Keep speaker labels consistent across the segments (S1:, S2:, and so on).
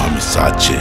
S1: আমি সাথে।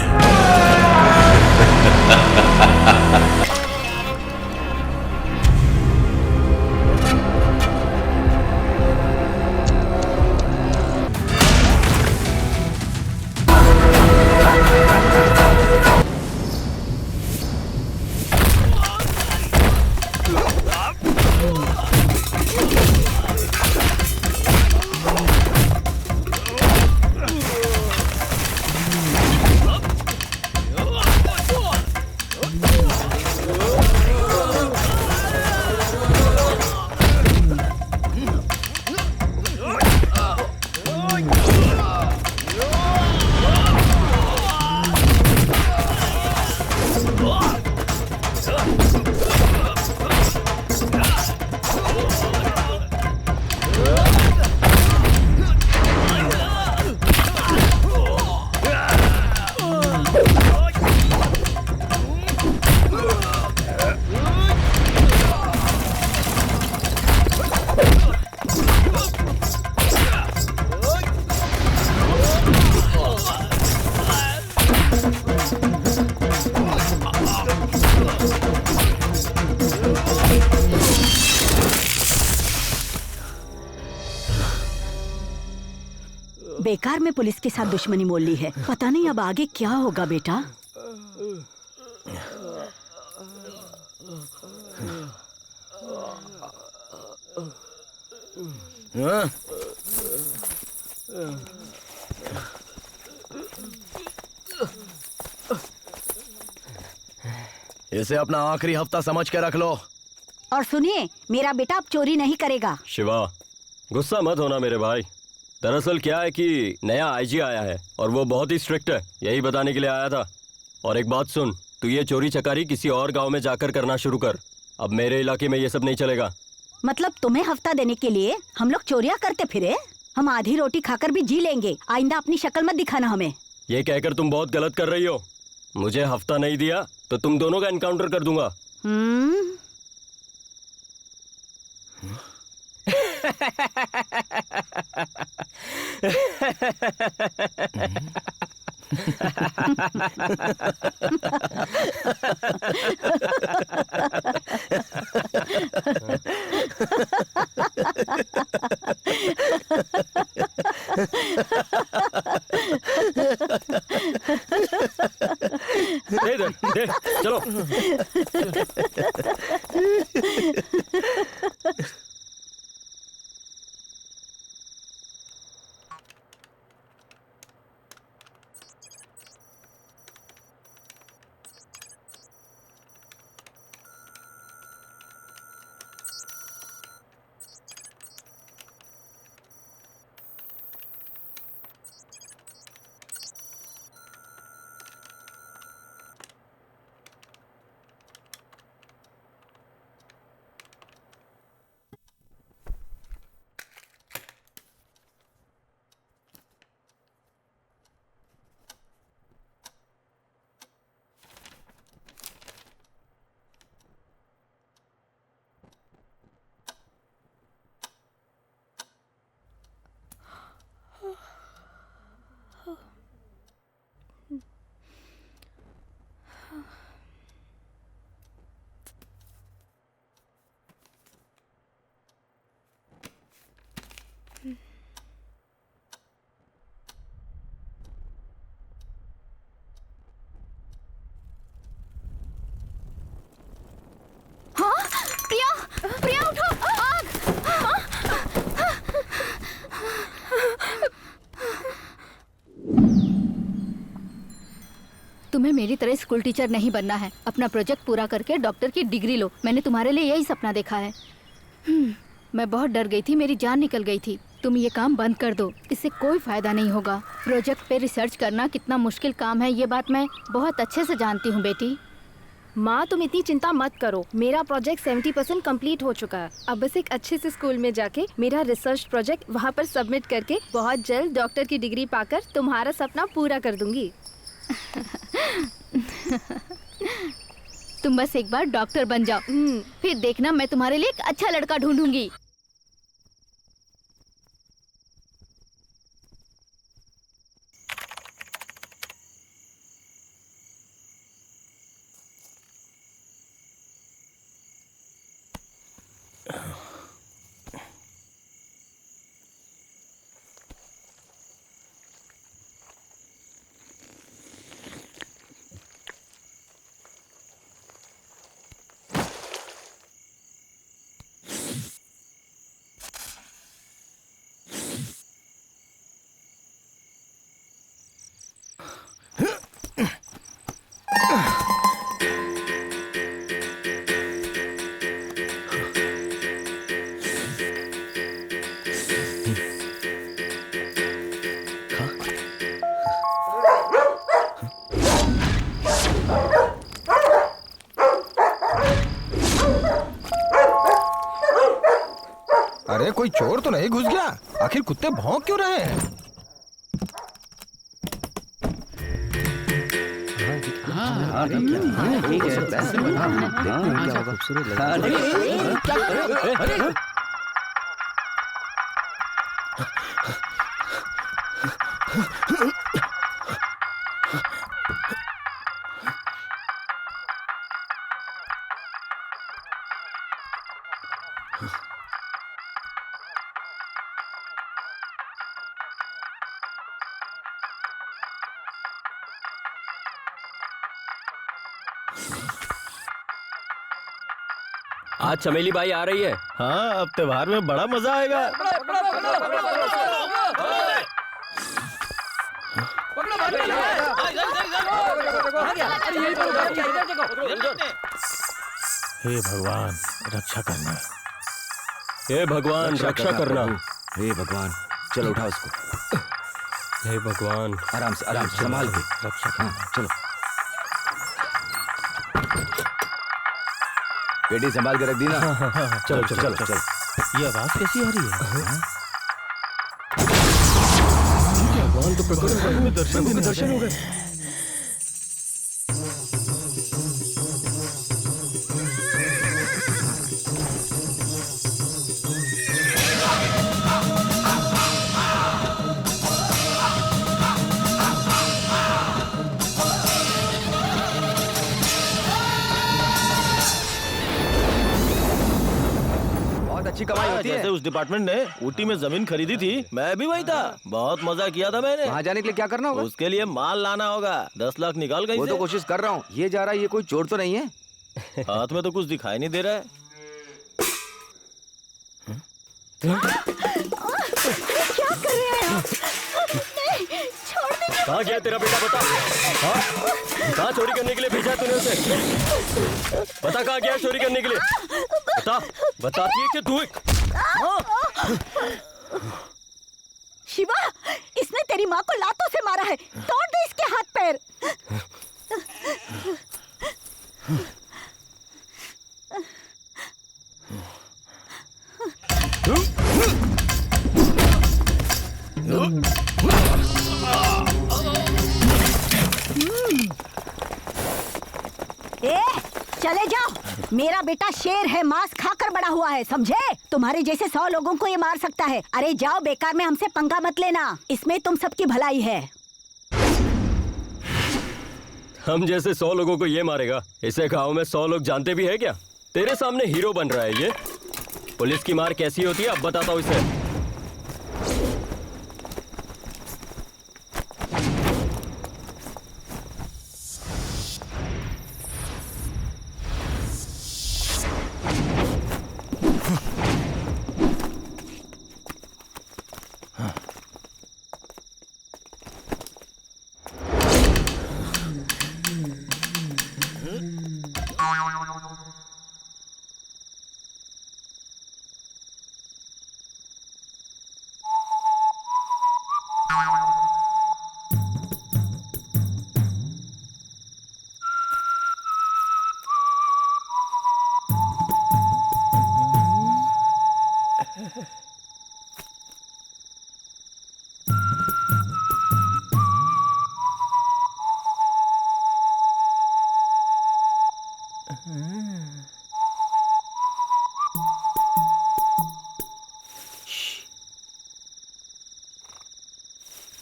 S2: बेकार में पुलिस के साथ दुश्मनी मोल ली है। पता नहीं अब आगे क्या होगा बेटा।
S3: इसे अपना आखिरी हफ्ता समझ के रख लो।
S2: और सुनिए, मेरा बेटा अब चोरी नहीं करेगा।
S4: शिवा, गुस्सा मत होना मेरे भाई। दरअसल क्या है कि नया आईजी आया है और वो बहुत ही स्ट्रिक्ट है, यही बताने के लिए आया था। और एक बात सुन, तू ये चोरी चकारी किसी और गांव में जाकर करना शुरू कर। अब मेरे इलाके में ये सब नहीं चलेगा।
S2: मतलब तुम्हें हफ्ता देने के लिए हम लोग चोरियां करते फिरे? हम आधी रोटी खाकर भी जी लेंगे। आइंदा अपनी शक्ल मत दिखाना हमें।
S4: ये कहकर तुम बहुत गलत कर रही हो। मुझे हफ्ता नहीं दिया तो तुम दोनों का एनकाउंटर कर दूंगा। दे, चलो।
S5: प्रिया उठो। आग! तुम्हें मेरी तरह स्कूल टीचर नहीं बनना है। अपना प्रोजेक्ट पूरा करके डॉक्टर की डिग्री लो। मैंने तुम्हारे लिए यही सपना देखा है। मैं बहुत डर गई थी, मेरी जान निकल गई थी। तुम ये काम बंद कर दो, इससे कोई फायदा नहीं होगा। प्रोजेक्ट पे रिसर्च करना कितना मुश्किल काम है, ये बात मैं बहुत अच्छे से जानती हूँ बेटी।
S6: माँ, तुम इतनी चिंता मत करो। मेरा प्रोजेक्ट 70% कंप्लीट हो चुका है। अब बस एक अच्छे से स्कूल में जाके मेरा रिसर्च प्रोजेक्ट वहाँ पर सबमिट करके बहुत जल्द डॉक्टर की डिग्री पाकर तुम्हारा सपना पूरा कर दूंगी।
S5: तुम बस एक बार डॉक्टर बन जाओ, फिर देखना मैं तुम्हारे लिए एक अच्छा लड़का ढूंढूंगी।
S1: अरे कोई चोर तो नहीं घुस गया? आखिर कुत्ते भौंक क्यों रहे हैं?
S4: आज चमेली बाई आ रही है।
S3: हाँ, अब त्योहार में बड़ा मजा आएगा। हे भगवान रक्षा करना।
S4: हे भगवान रक्षा करना।
S7: हे भगवान, चलो उठाओ इसको।
S4: हे भगवान,
S7: आराम से संभाल के
S3: रक्षा
S7: हाँ, चलो पेटी संभाल के रख दी ना।
S4: चलो चलो चलो।
S3: ये आवाज कैसी आ रही है?
S4: भगवान तो प्रकट में दर्शन हो गए।
S7: अच्छी कमाई होती है।
S3: जैसे उस डिपार्टमेंट ने ऊटी में जमीन खरीदी थी, मैं भी वही था। बहुत मजा किया था मैंने।
S7: वहाँ जाने के लिए क्या करना होगा?
S3: उसके लिए माल लाना होगा। 10 लाख निकाल गई।
S7: वो तो कोशिश कर रहा हूँ। ये जा रहा है, ये कोई चोर तो नहीं है?
S3: हाथ में तो कुछ दिखाई नहीं दे रहा है।
S2: क्या कर रहे हैं आप? नहीं, छोड़ दीजिए।
S4: कहाँ गया तेरा बेटा? बता। हाँ? कहाँ चोरी करने के लिए भेजा तूने उसे? बता कहाँ गया चोरी करने के लिए? बता। बताती है कि तू
S2: शिवा, इसने तेरी माँ को लातों से मारा है। तोड़ दे इसके हाथ पैर। ए, चले जाओ। मेरा बेटा शेर है, मांस खाकर बड़ा हुआ है, समझे? तुम्हारे जैसे 100 लोगों को ये मार सकता है। अरे जाओ, बेकार में हमसे पंगा मत लेना। इसमें तुम सबकी भलाई है।
S4: हम जैसे 100 लोगों को ये मारेगा? इसे गांव में 100 लोग जानते भी है क्या? तेरे सामने हीरो बन रहा है ये। पुलिस की मार कैसी होती है अब बताता हूँ इसे।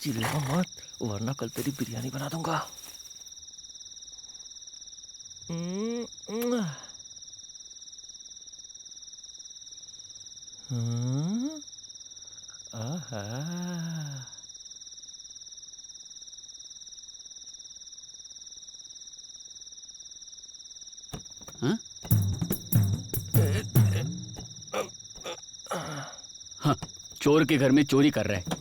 S3: चिल्ला मत, वरना कल तेरी बिरयानी बना दूंगा। आहा।
S8: हाँ, चोर के घर में चोरी कर रहा है।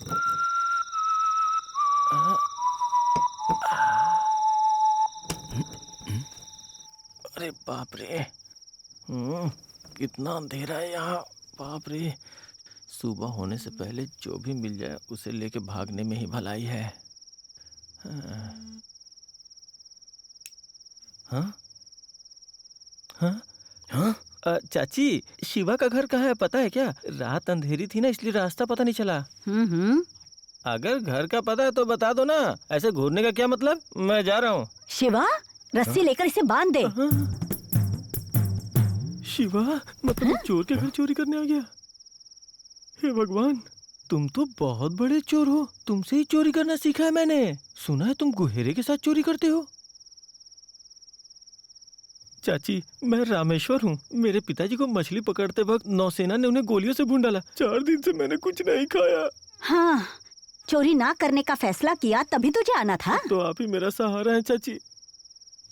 S3: अरे बाप रे। कितना अंधेरा है यहाँ। बाप रे, सुबह होने से पहले जो भी मिल जाए उसे लेके भागने में ही भलाई है। हाँ हाँ हाँ चाची, शिवा का घर कहाँ है पता है क्या? रात अंधेरी थी ना, इसलिए रास्ता पता नहीं चला। अगर घर का पता है तो बता दो ना, ऐसे घूरने का क्या मतलब? मैं जा रहा हूँ।
S2: शिवा, रस्सी लेकर इसे बांध दे।
S3: शिवा, मतलब चोर के घर चोरी करने आ गया? हे भगवान, तुम तो बहुत बड़े चोर हो। तुमसे ही चोरी करना सीखा है मैंने। सुना है तुम गुहेरे के साथ चोरी करते हो। चाची, मैं रामेश्वर हूँ। मेरे पिताजी को मछली पकड़ते वक्त नौसेना ने उन्हें गोलियों से भून डाला। 4 दिन से मैंने कुछ नहीं खाया।
S2: हाँ, चोरी ना करने का फैसला किया तभी तुझे आना था।
S3: तो आप ही मेरा सहारा है चाची।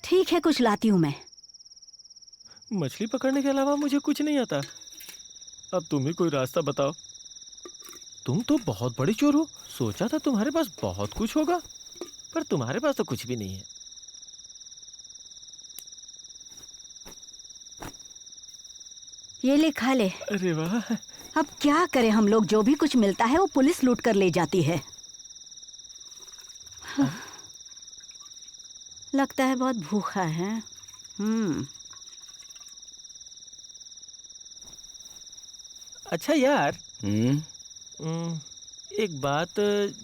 S2: ठीक है, कुछ लाती हूँ मैं।
S3: मछली पकड़ने के अलावा मुझे कुछ नहीं आता। अब तुम ही कोई रास्ता बताओ। तुम तो बहुत बड़े चोर हो। सोचा था तुम्हारे पास बहुत कुछ होगा, पर तुम्हारे पास तो कुछ भी नहीं है।
S2: ये ले, खा ले।
S3: अरे वाह।
S2: अब क्या करें हम लोग, जो भी कुछ मिलता है वो पुलिस लूट कर ले जाती है। लगता है बहुत भूखा है।
S3: अच्छा यार, एक बात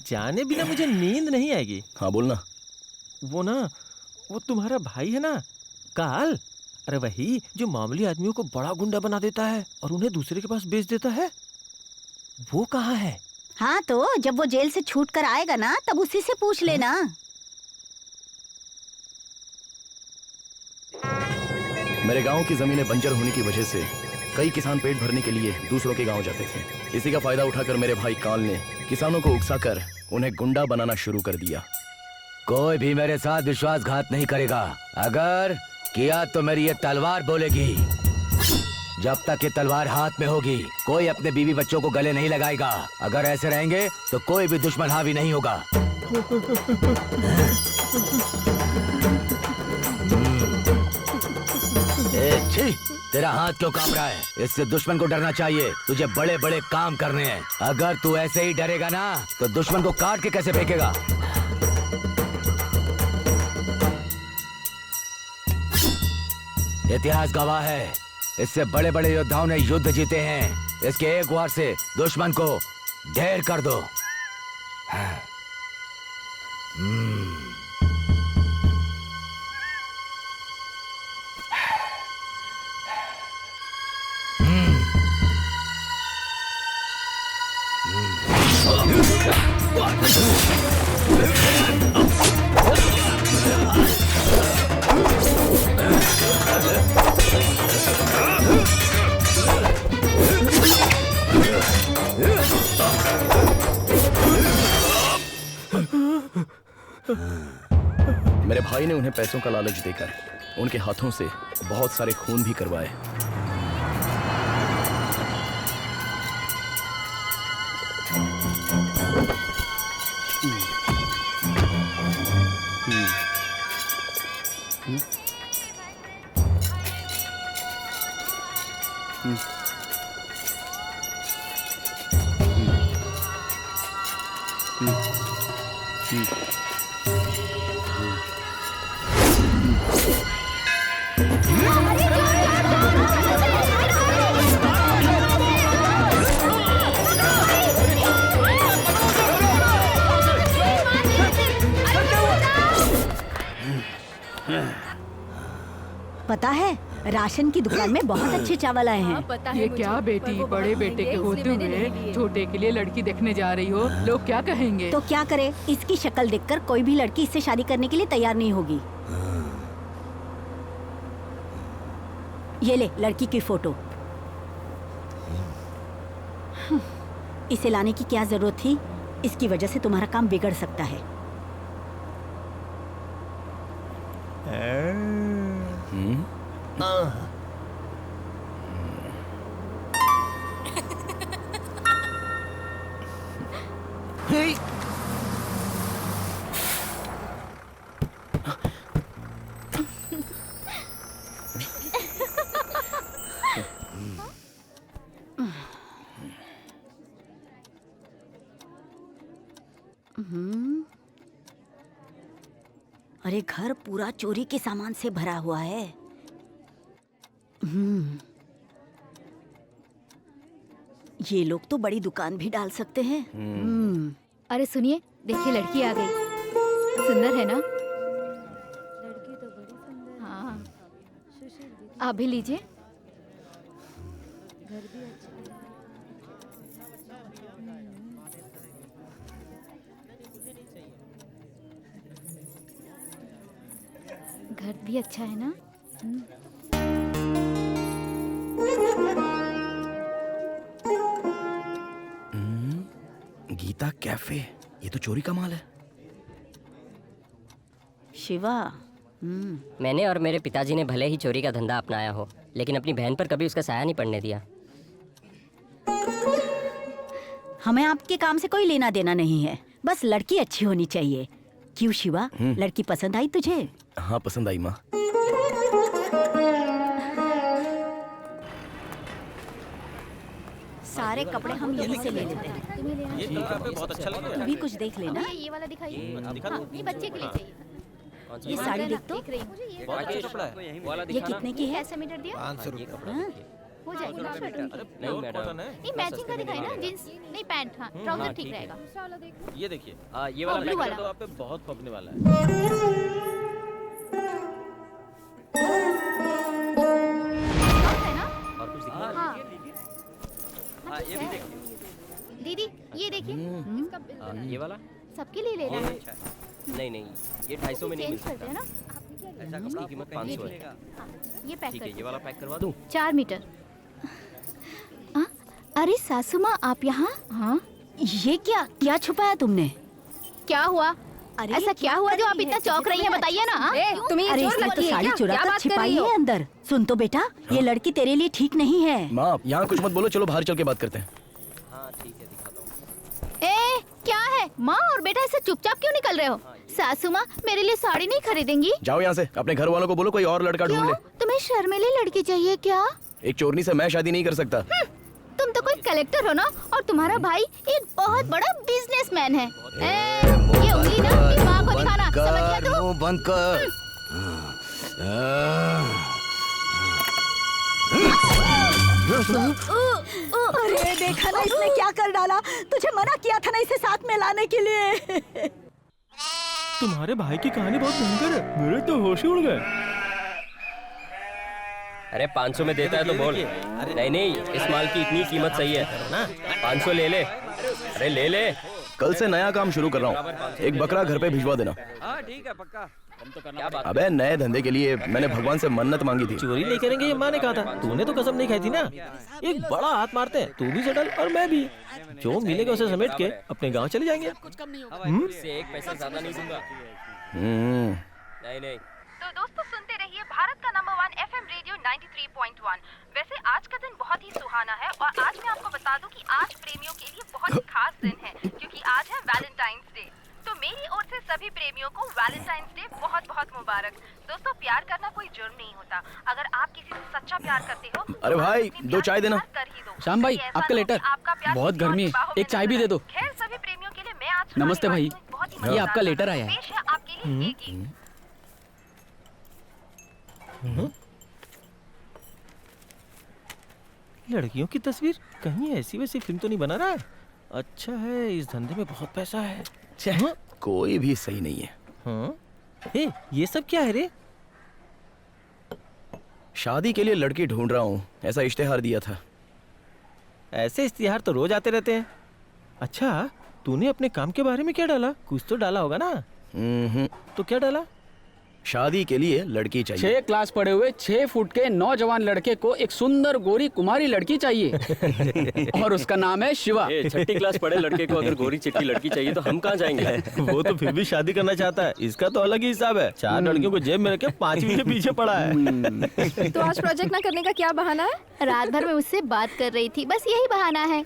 S3: जाने बिना मुझे नींद नहीं आएगी।
S4: हाँ बोलना।
S3: वो तुम्हारा भाई है ना, काल? अरे वही जो मामूली आदमियों को बड़ा गुंडा बना देता है और उन्हें दूसरे के पास बेच देता है, वो कहाँ है?
S2: हाँ, तो जब वो जेल से छूट कर आएगा ना, तब उसी से पूछ लेना।
S9: मेरे गांव की जमीनें बंजर होने की वजह से कई किसान पेट भरने के लिए दूसरों के गांव जाते थे। इसी का फायदा उठाकर मेरे भाई काल ने किसानों को उकसाकर उन्हें गुंडा बनाना शुरू कर दिया।
S10: कोई भी मेरे साथ विश्वासघात नहीं करेगा। अगर किया तो मेरी ये तलवार बोलेगी। जब तक ये तलवार हाथ में होगी, कोई अपने बीवी बच्चों को गले नहीं लगाएगा। अगर ऐसे रहेंगे तो कोई भी दुश्मन हावी नहीं होगा। छी, तेरा हाथ क्यों कांप रहा है? इससे दुश्मन को डरना चाहिए। तुझे बड़े बड़े काम करने हैं। अगर तू ऐसे ही डरेगा ना, तो दुश्मन को काट के कैसे फेंकेगा? इतिहास गवाह है, इससे बड़े बड़े योद्धाओं ने युद्ध जीते हैं। इसके एक वार से दुश्मन को ढेर कर दो।
S9: मेरे भाई ने उन्हें पैसों का लालच देकर उनके हाथों से बहुत सारे खून भी करवाए।
S2: पता है, राशन की दुकान में बहुत अच्छे चावल आए हैं।
S11: ये क्या बेटी, बड़े बेटे के होते हुए छोटे के लिए लड़की देखने जा रही हो? लोग क्या कहेंगे?
S2: तो क्या करे, इसकी शक्ल देखकर कोई भी लड़की इससे शादी करने के लिए तैयार नहीं होगी। ये ले लड़की की फोटो। इसे लाने की क्या जरूरत थी? इसकी वजह से तुम्हारा काम बिगड़ सकता है। अरे घर पूरा चोरी के सामान से भरा हुआ है। ये लोग तो बड़ी दुकान भी डाल सकते हैं।
S5: अरे सुनिए, देखिए लड़की आ गई। सुंदर है ना?
S6: लड़की तो बड़ी सुंदर।
S5: हाँ, आप भी लीजिए।
S6: घर भी अच्छा है।
S5: घर भी अच्छा है ना?
S9: गीता कैफे, ये तो चोरी का माल है।
S2: शिवा,
S12: मैंने और मेरे पिताजी ने भले ही चोरी का धंधा अपनाया हो, लेकिन अपनी बहन पर कभी उसका साया नहीं पड़ने दिया।
S2: हमें आपके काम से कोई लेना देना नहीं है, बस लड़की अच्छी होनी चाहिए। क्यों शिवा, लड़की पसंद आई तुझे?
S9: हाँ पसंद आई माँ।
S2: सारे कपड़े हम यहीं से ले लेते हैं।
S3: ये कपड़ा पे बहुत अच्छा लग रहा
S2: तू भी कुछ देख लेना।
S5: ये वाला दिखाइए। हाँ, ये बच्चे के लिए चाहिए।
S2: ये साड़ी देख तो,
S5: देख रही हूँ।
S3: है। बहुत अच्छा कपड़ा है।
S2: ये कितने की है?
S5: कैसे मीटर दिया?
S1: 500 रुपए।
S5: हो जाएगी ना?
S4: नहीं मैडम,
S5: नहीं, मैचिंग का दिखाई ना, जींस नहीं पैंट। हाँ, ट्राउजर ठीक रहेगा।
S3: ये देखिए, ये
S5: और
S3: वाला
S5: blue
S3: पैक
S5: वाला।
S3: तो आप पे बहुत खपने वाला है।
S5: है ना?
S4: और कुछ दिखा?
S5: हाँ। ये भी देखिए। दीदी, ये देखिए।
S4: ये वाला?
S5: सबके लिए ले रहे हैं।
S4: नहीं नहीं, ये 250 में नहीं मिल
S5: चेंज करते हैं ना?
S4: सकता। इसकी कीमत 500 है।
S5: हाँ, ये पैक
S4: ठीक
S5: कर
S4: है, ये वाला पैक करवा दूं?
S5: 4 मीटर। हाँ? अरे सासू माँ, आप यहाँ? हाँ,
S2: ये क्या छुपाया तुमने?
S5: क्या हुआ?
S2: अरे
S5: ऐसा क्या हुआ जो आप इतना चौंक रही हैं? बताइए ना। हाँ?
S6: तुम्हें ये
S2: अरे
S6: चोर
S2: इसने तो
S6: लगती है
S2: साड़ी
S6: क्या?
S2: चुरा
S6: क्या
S2: कर
S6: बात कर
S2: छिपाई
S6: रही हो?
S2: है अंदर। सुन तो बेटा, ये लड़की तेरे लिए ठीक नहीं है।
S9: माँ यहाँ कुछ मत बोलो, चलो बाहर चल के बात करते हैं।
S4: हाँ ठीक है, दिखाता हूँ।
S5: ए, क्या है? माँ और बेटा ऐसे चुपचाप क्यों निकल रहे हो? सासू माँ, मेरे लिए साड़ी नहीं खरीदेंगी?
S9: जाओ यहाँ से, अपने घर वालों को बोलो कोई और लड़का ढूंढ
S5: क्यों?
S9: ले।
S5: तुम्हें शर्मीली लड़की चाहिए क्या?
S9: एक चोरनी से मैं शादी नहीं कर सकता।
S5: तुम तो कोई कलेक्टर हो ना, और तुम्हारा भाई एक बहुत बड़ा बिजनेसमैन है। ये उंगली ना अपनी माँ को दिखाना, समझ गया तू?
S10: मुंह बंद कर।
S2: अरे देखा ना इसने क्या कर डाला। तुझे मना किया था ना इसे साथ में लाने के लिए।
S3: तुम्हारे भाई की कहानी बहुत भयंकर है, मेरे तो होश ही उड़ गए।
S4: अरे 500 में देता है तो बोल। नहीं नहीं, इस माल की इतनी कीमत सही है ना, 500 ले ले। अरे ले ले।
S9: कल से नया काम शुरू कर रहा हूँ, एक बकरा घर पे भिजवा देना।
S7: हाँ ठीक है, पक्का।
S4: क्या बात?
S9: अबे नए धंधे के लिए मैंने भगवान से मन्नत मांगी थी।
S3: चोरी नहीं करेंगे ये माँ ने कहा था, तूने तो कसम नहीं खाई थी ना। एक बड़ा हाथ मारते हैं, तू भी सेटल और मैं भी। जो मिलेगा उसे समेट के अपने गांव चले जाएंगे।
S4: इससे एक पैसा ज्यादा नहीं दूंगा। नहीं नहीं।
S13: तो दोस्तों सुनते रहिए भारत का नंबर 1 FM रेडियो 93.1। वैसे आज का दिन बहुत ही सुहाना है और आज मैं आपको बता दूं कि आज प्रेमियों के लिए बहुत ही खास दिन है, क्योंकि आज है वैलेंटाइंस डे। तो मेरी ओर से सभी प्रेमियों को वैलेंटाइंस डे बहुत बहुत मुबारक। दोस्तों प्यार करना कोई जुर्म नहीं होता। अगर आप किसी से सच्चा प्यार करते हो
S9: अरे भाई, 2 चाय देना।
S8: श्याम भाई, आपका लेटर। बहुत गर्मी है, एक चाय भी दे दो।
S13: खैर सभी प्रेमियों के लिए मैं आज
S8: नमस्ते भाई, ये आपका लेटर आया है।
S13: पेश है आपके लिए ये गीत।
S3: लड़कियों की तस्वीर कहीं ऐसी वैसी फिल्म तो नहीं बना रहा है? अच्छा है, इस धंधे में बहुत पैसा है। हाँ?
S9: कोई भी सही नहीं है।
S3: हाँ? ए, ये सब क्या है रे?
S9: शादी के लिए लड़की ढूंढ रहा हूँ, ऐसा इश्तेहार दिया था।
S3: ऐसे इश्तिहार तो रोज आते रहते हैं। अच्छा, तूने अपने काम के बारे में क्या डाला? कुछ तो डाला होगा ना? तो क्या डाला?
S9: शादी के लिए लड़की चाहिए।
S8: 6 क्लास पढ़े हुए 6 फुट के नौजवान लड़के को एक सुंदर गोरी कुमारी लड़की चाहिए और उसका नाम है शिवा।
S4: 6ठी क्लास पढ़े लड़के को अगर गोरी चिट्टी लड़की चाहिए तो हम कहाँ जाएंगे?
S3: वो तो फिर भी शादी करना चाहता है, इसका तो अलग ही हिसाब है। 4 लड़कियों को जेब में रखे 5वीं के पीछे पड़ा है।
S6: तो आज प्रोजेक्ट ना करने का क्या बहाना है?
S5: रात भर में उससे बात कर रही थी, बस यही बहाना है।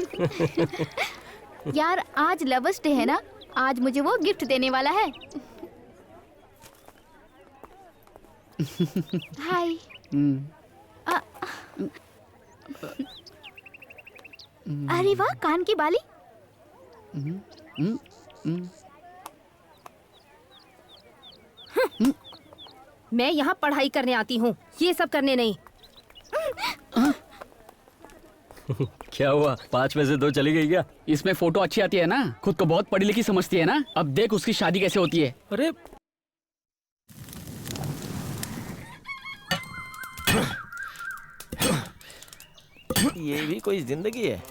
S5: यार आज लवर्स डे है ना, आज मुझे वो गिफ्ट देने वाला है। हाय। अरे वाह, कान की बाली।
S6: मैं यहाँ पढ़ाई करने आती हूँ, ये सब करने नहीं।
S4: क्या हुआ, 5 में से 2 चली गई क्या?
S8: इसमें फोटो अच्छी आती है ना, खुद को बहुत पढ़ी लिखी समझती है ना। अब देख उसकी शादी कैसे होती है।
S3: अरे ये भी कोई जिंदगी है।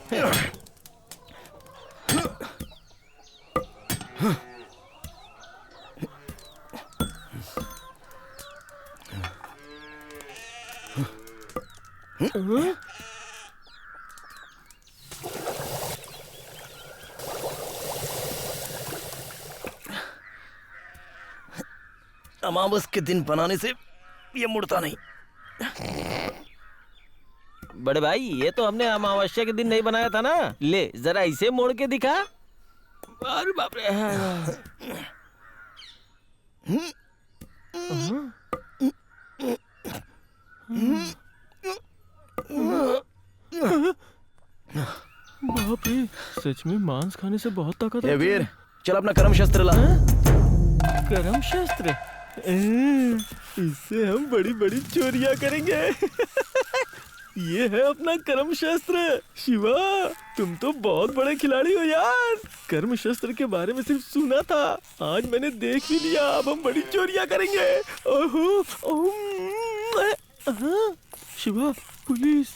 S9: अमावस के दिन बनाने से ये मुड़ता नहीं।
S3: बड़े भाई, ये तो हमने अमावस्या के दिन नहीं बनाया था ना। ले जरा इसे मोड़ के दिखा। अरे बाप रे। बाप रे, सच में मांस खाने से बहुत ताकत
S9: है। वीर, चल अपना कर्म शस्त्र ला।
S3: कर्म शस्त्र? इससे हम बड़ी बड़ी चोरियां करेंगे। ये है अपना कर्म शस्त्र। शिवा, तुम तो बहुत बड़े खिलाड़ी हो यार। कर्म शस्त्र के बारे में सिर्फ सुना था, आज मैंने देख ही लिया। अब हम बड़ी चोरियां करेंगे। ओहो, शिवा, पुलिस।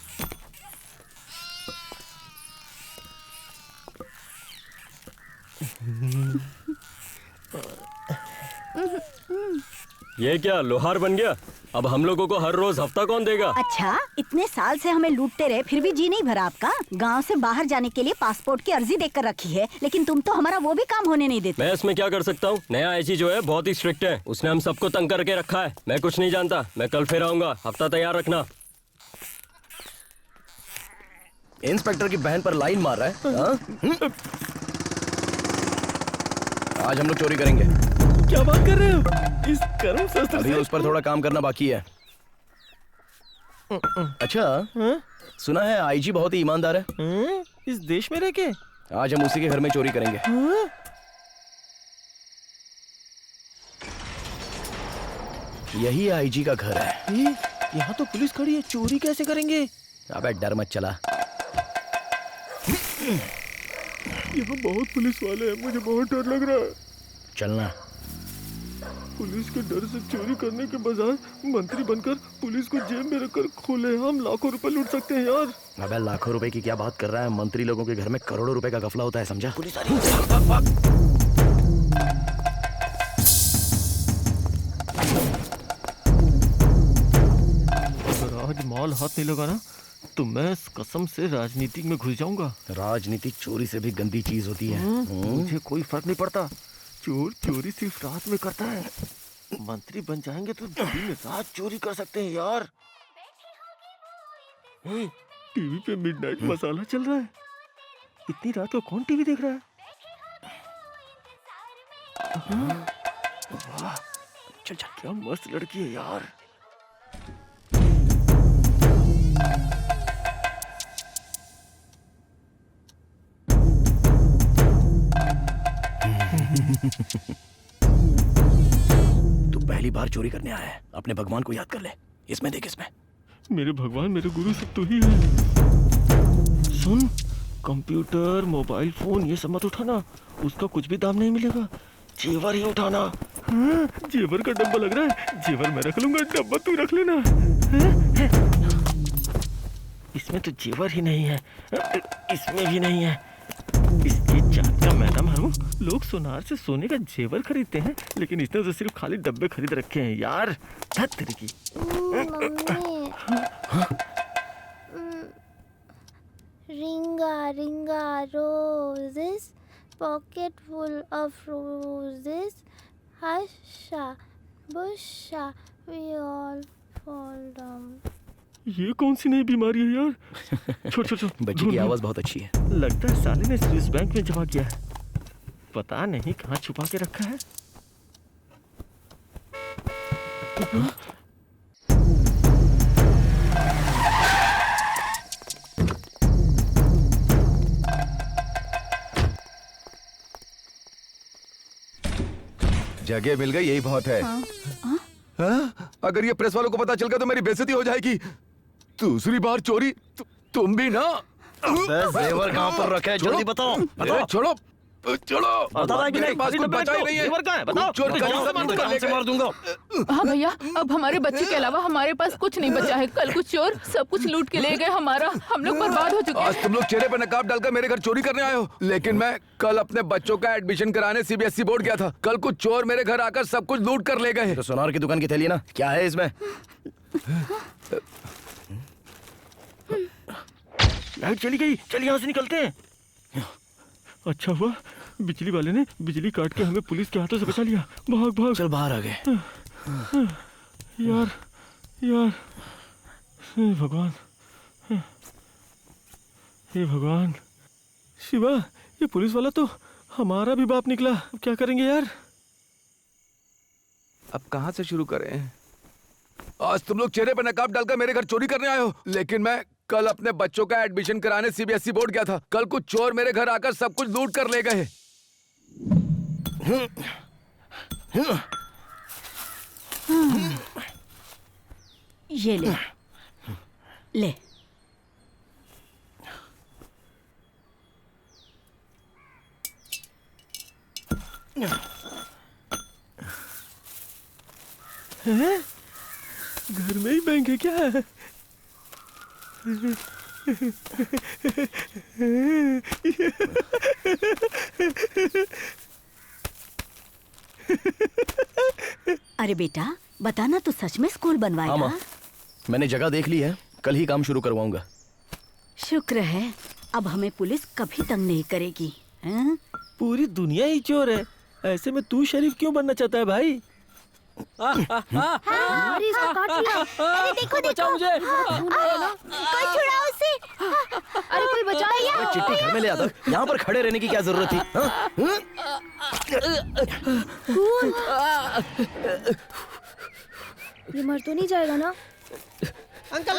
S4: ये क्या लोहार बन गया? अब हम लोगों को हर रोज हफ्ता कौन देगा?
S2: अच्छा, इतने साल से हमें लूटते रहे, फिर भी जी नहीं भरा आपका? गांव से बाहर जाने के लिए पासपोर्ट की अर्जी देकर रखी है, लेकिन तुम तो हमारा वो भी काम होने नहीं देते।
S4: मैं इसमें क्या कर सकता हूँ? नया आईजी जो है बहुत ही स्ट्रिक्ट है, उसने हम सबको तंग करके रखा है। मैं कुछ नहीं जानता, मैं कल फिर आऊंगा, हफ्ता तैयार रखना।
S9: इंस्पेक्टर की बहन पर लाइन मार रहा है। हाँ? आज हम लोग चोरी करेंगे।
S3: क्या बात कर रहे हो? इस कर्म शस्त्र
S9: अभी
S3: से?
S9: उस पर थोड़ा काम करना बाकी है। अच्छा, सुना है आईजी बहुत ही ईमानदार है।
S3: इस देश में रह के?
S9: आज हम उसी के घर में चोरी करेंगे। यही आईजी का घर है।
S3: यहाँ तो पुलिस खड़ी है, चोरी कैसे करेंगे?
S9: अबे डर मत चला।
S3: यहाँ बहुत पुलिस वाले हैं, मुझे बहुत डर लग रहा है।
S9: चलना।
S3: पुलिस के डर से चोरी करने के बजाय मंत्री बनकर पुलिस को जेब में रखकर खुलेआम लाखों रुपए लूट सकते हैं यार।
S9: अबे लाखों रुपए की क्या बात कर रहा है? मंत्री लोगों के घर में करोड़ों रुपए का गफला होता है, समझा?
S3: पुलिस आ रही है। अगर आज माल हाथ नहीं लगाना तो मैं इस कसम से राजनीति में घुस जाऊंगा।
S9: राजनीति चोरी से भी गंदी चीज होती है।
S3: मुझे कोई फर्क नहीं पड़ता, चोर चोरी सिर्फ रात में करता है। मंत्री बन जाएंगे तो दिन रात चोरी कर सकते हैं यार। टीवी पे मिडनाइट मसाला चल रहा है, इतनी रात को कौन टीवी देख रहा है? वाह, चल चल, क्या मस्त लड़की है यार।
S9: तू पहली बार चोरी करने आया है, अपने भगवान को याद कर ले। इसमें देख, इसमें।
S3: मेरे भगवान, मेरे गुरु सब तो ही है। सुन, कंप्यूटर, मोबाइल फोन ये सब मत उठाना, उसका कुछ भी दाम नहीं मिलेगा। जेवर ही उठाना। जेवर का डब्बा लग रहा है, जेवर मैं रख लूंगा, डब्बा तू रख लेना। इसमें तो जेवर ही नहीं है, इसमें भी नहीं है। इसकी जात का मैं ना मारूं। लोग सोनार से सोने का जेवर खरीदते हैं, लेकिन इसने तो सिर्फ खाली डब्बे खरीद रखे हैं यार। तेरे की
S14: Ringa, ringa, roses, pocket full of roses. Husha, busha, we all fall down.
S3: ये कौन सी नई बीमारी है यार? छोड़ छोड़ छोड़।
S9: बच्ची की आवाज बहुत अच्छी है।
S3: लगता है साले ने स्विस बैंक में जमा किया है, पता नहीं कहाँ छुपा के रखा है।
S1: जगह मिल गई, यही बहुत है।
S7: हाँ? अगर ये प्रेस वालों को पता चल गया तो मेरी बेइज्जती हो जाएगी। दूसरी बार चोरी तुम भी ना।
S9: जेवर कहाँ पर रखे हैं? जल्दी बताओ।
S7: अरे छोड़ो छोड़ो, मेरे पास कुछ बचा ही नहीं है।
S9: बताओ।
S7: चोर का सामान कर लेगा।
S9: मार दूंगा।
S11: हाँ भैया, अब हमारे बच्चे के अलावा हमारे पास कुछ नहीं बचा है। कल कुछ चोर सब कुछ लूट के ले गए हमारा, हम लोग बर्बाद हो चुके हैं।
S7: आज तुम लोग चेहरे पे नकाब डालकर मेरे घर चोरी करने आए हो, लेकिन मैं कल अपने बच्चों का एडमिशन कराने सीबीएसई बोर्ड गया था। कल कुछ चोर मेरे घर आकर सब कुछ लूट कर ले गए।
S9: तो सोनार की दुकान की थैली ना, क्या है इसमें?
S3: लाइट चली गई, चल यहाँ से निकलते हैं। अच्छा हुआ बिजली वाले ने बिजली काट के हमें पुलिस के हाथों से बचा लिया। भाग भाग,
S9: चल बाहर आ गए।
S3: यार यार, हे भगवान, हे भगवान। शिवा, ये पुलिस वाला तो हमारा भी बाप निकला। अब क्या करेंगे यार?
S7: अब कहाँ से शुरू करें? आज तुम लोग चेहरे पे नकाब डालकर मेरे घर चोरी करने आए हो, लेकिन मैं कल अपने बच्चों का एडमिशन कराने सीबीएसई बोर्ड गया था। कल कुछ चोर मेरे घर आकर सब कुछ लूट कर ले गए।
S2: ये ले ले।
S3: हैं? घर में ही बैंक है क्या?
S2: अरे बेटा, बताना तू सच में स्कूल बनवाएगा?
S9: हाँ माँ, मैंने जगह देख ली है, कल ही काम शुरू करवाऊंगा।
S2: शुक्र है, अब हमें पुलिस कभी तंग नहीं करेगी। हैं?
S3: पूरी दुनिया ही चोर है, ऐसे में तू शरीफ क्यों बनना चाहता है भाई?
S14: अरे इसको काट लिया। अरे देखो देखो
S3: मुझे।
S14: कोई छुड़ाओ उसे। अरे कोई बचाओ यार।
S9: चिट्ठी घर में ले आता, यहाँ पर खड़े रहने की क्या जरूरत थी?
S14: ये मर तो नहीं जाएगा ना?
S15: अंकल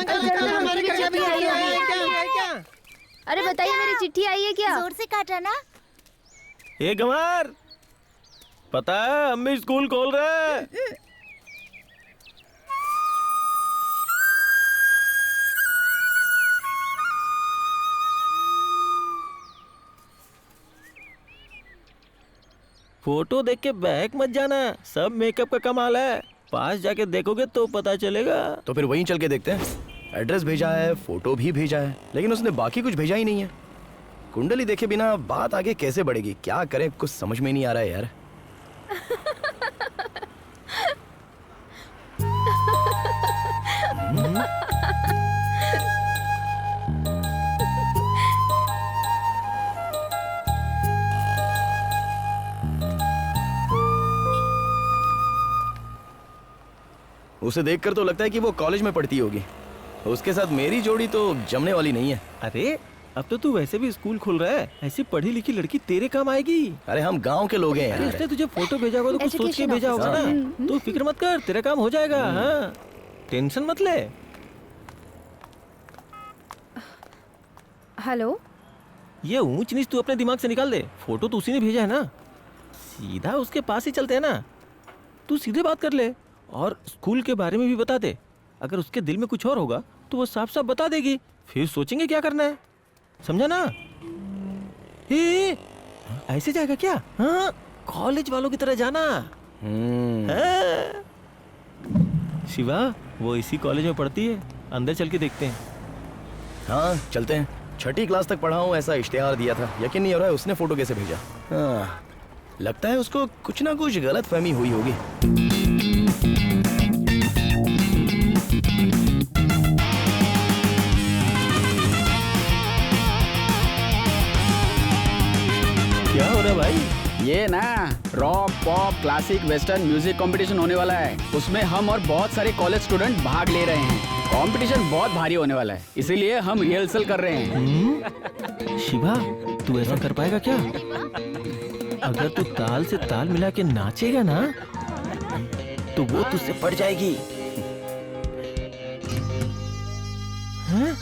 S15: हमारी चिट्ठी आई है क्या?
S14: अरे बताइए, मेरी चिट्ठी आई है क्या?
S15: जोर से काटा ना।
S3: ए गंवार, पता है अम्मी स्कूल खोल रहे हैं। फोटो देख के बहक मत जाना, सब मेकअप का कमाल है। पास जाके देखोगे तो पता चलेगा।
S9: तो फिर वहीं चल के देखते हैं। एड्रेस भेजा है, फोटो भी भेजा है, लेकिन उसने बाकी कुछ भेजा ही नहीं है। कुंडली देखे बिना बात आगे कैसे बढ़ेगी? क्या करें, कुछ समझ में नहीं आ रहा है यार। उसे देखकर तो लगता है कि वो कॉलेज में पढ़ती होगी। उसके साथ मेरी जोड़ी तो जमने वाली नहीं है।
S3: अरे अब तो तू वैसे भी स्कूल खोल रहा है, ऐसी पढ़ी लिखी लड़की तेरे काम आएगी।
S9: अरे हम गांव के लोग हैं यार।
S3: उसने तुझे फोटो भेजा होगा तो कुछ सोच के भेजा होगा ना। तू फिक्र मत कर, तेरा काम हो जाएगा। हाँ, टेंशन मत ले।
S6: हेलो,
S3: ये ऊंच नीच तू अपने दिमाग से निकाल दे। फोटो तो उसी ने भेजा है ना, सीधा उसके पास ही चलते हैं ना। तू सीधे बात कर ले और स्कूल के बारे में भी बता दे। अगर उसके दिल में कुछ और होगा तो वो साफ साफ बता देगी, फिर सोचेंगे क्या करना है। समझा ना? ऐसे जाएगा क्या? हाँ, कॉलेज वालों की तरह जाना। हाँ। शिवा, वो इसी कॉलेज में पढ़ती है, अंदर चल के देखते हैं।
S9: हाँ चलते हैं। 6ठी क्लास तक पढ़ा हूँ ऐसा इश्तेहार दिया था। यकीन नहीं हो रहा है उसने फोटो कैसे भेजा। हाँ, लगता है उसको कुछ ना कुछ गलत फहमी हुई होगी।
S3: क्या हो रहा है भाई?
S8: ये ना rock, pop, classic, western music competition होने वाला है। उसमें हम और बहुत सारे कॉलेज स्टूडेंट भाग ले रहे हैं। कंपटीशन बहुत भारी होने वाला है, इसीलिए हम रिहर्सल कर रहे हैं।
S3: शिवा, तू ऐसा कर पाएगा क्या? अगर तू ताल से ताल मिला के नाचेगा ना तो वो तुझसे पड़ जाएगी। हाँ?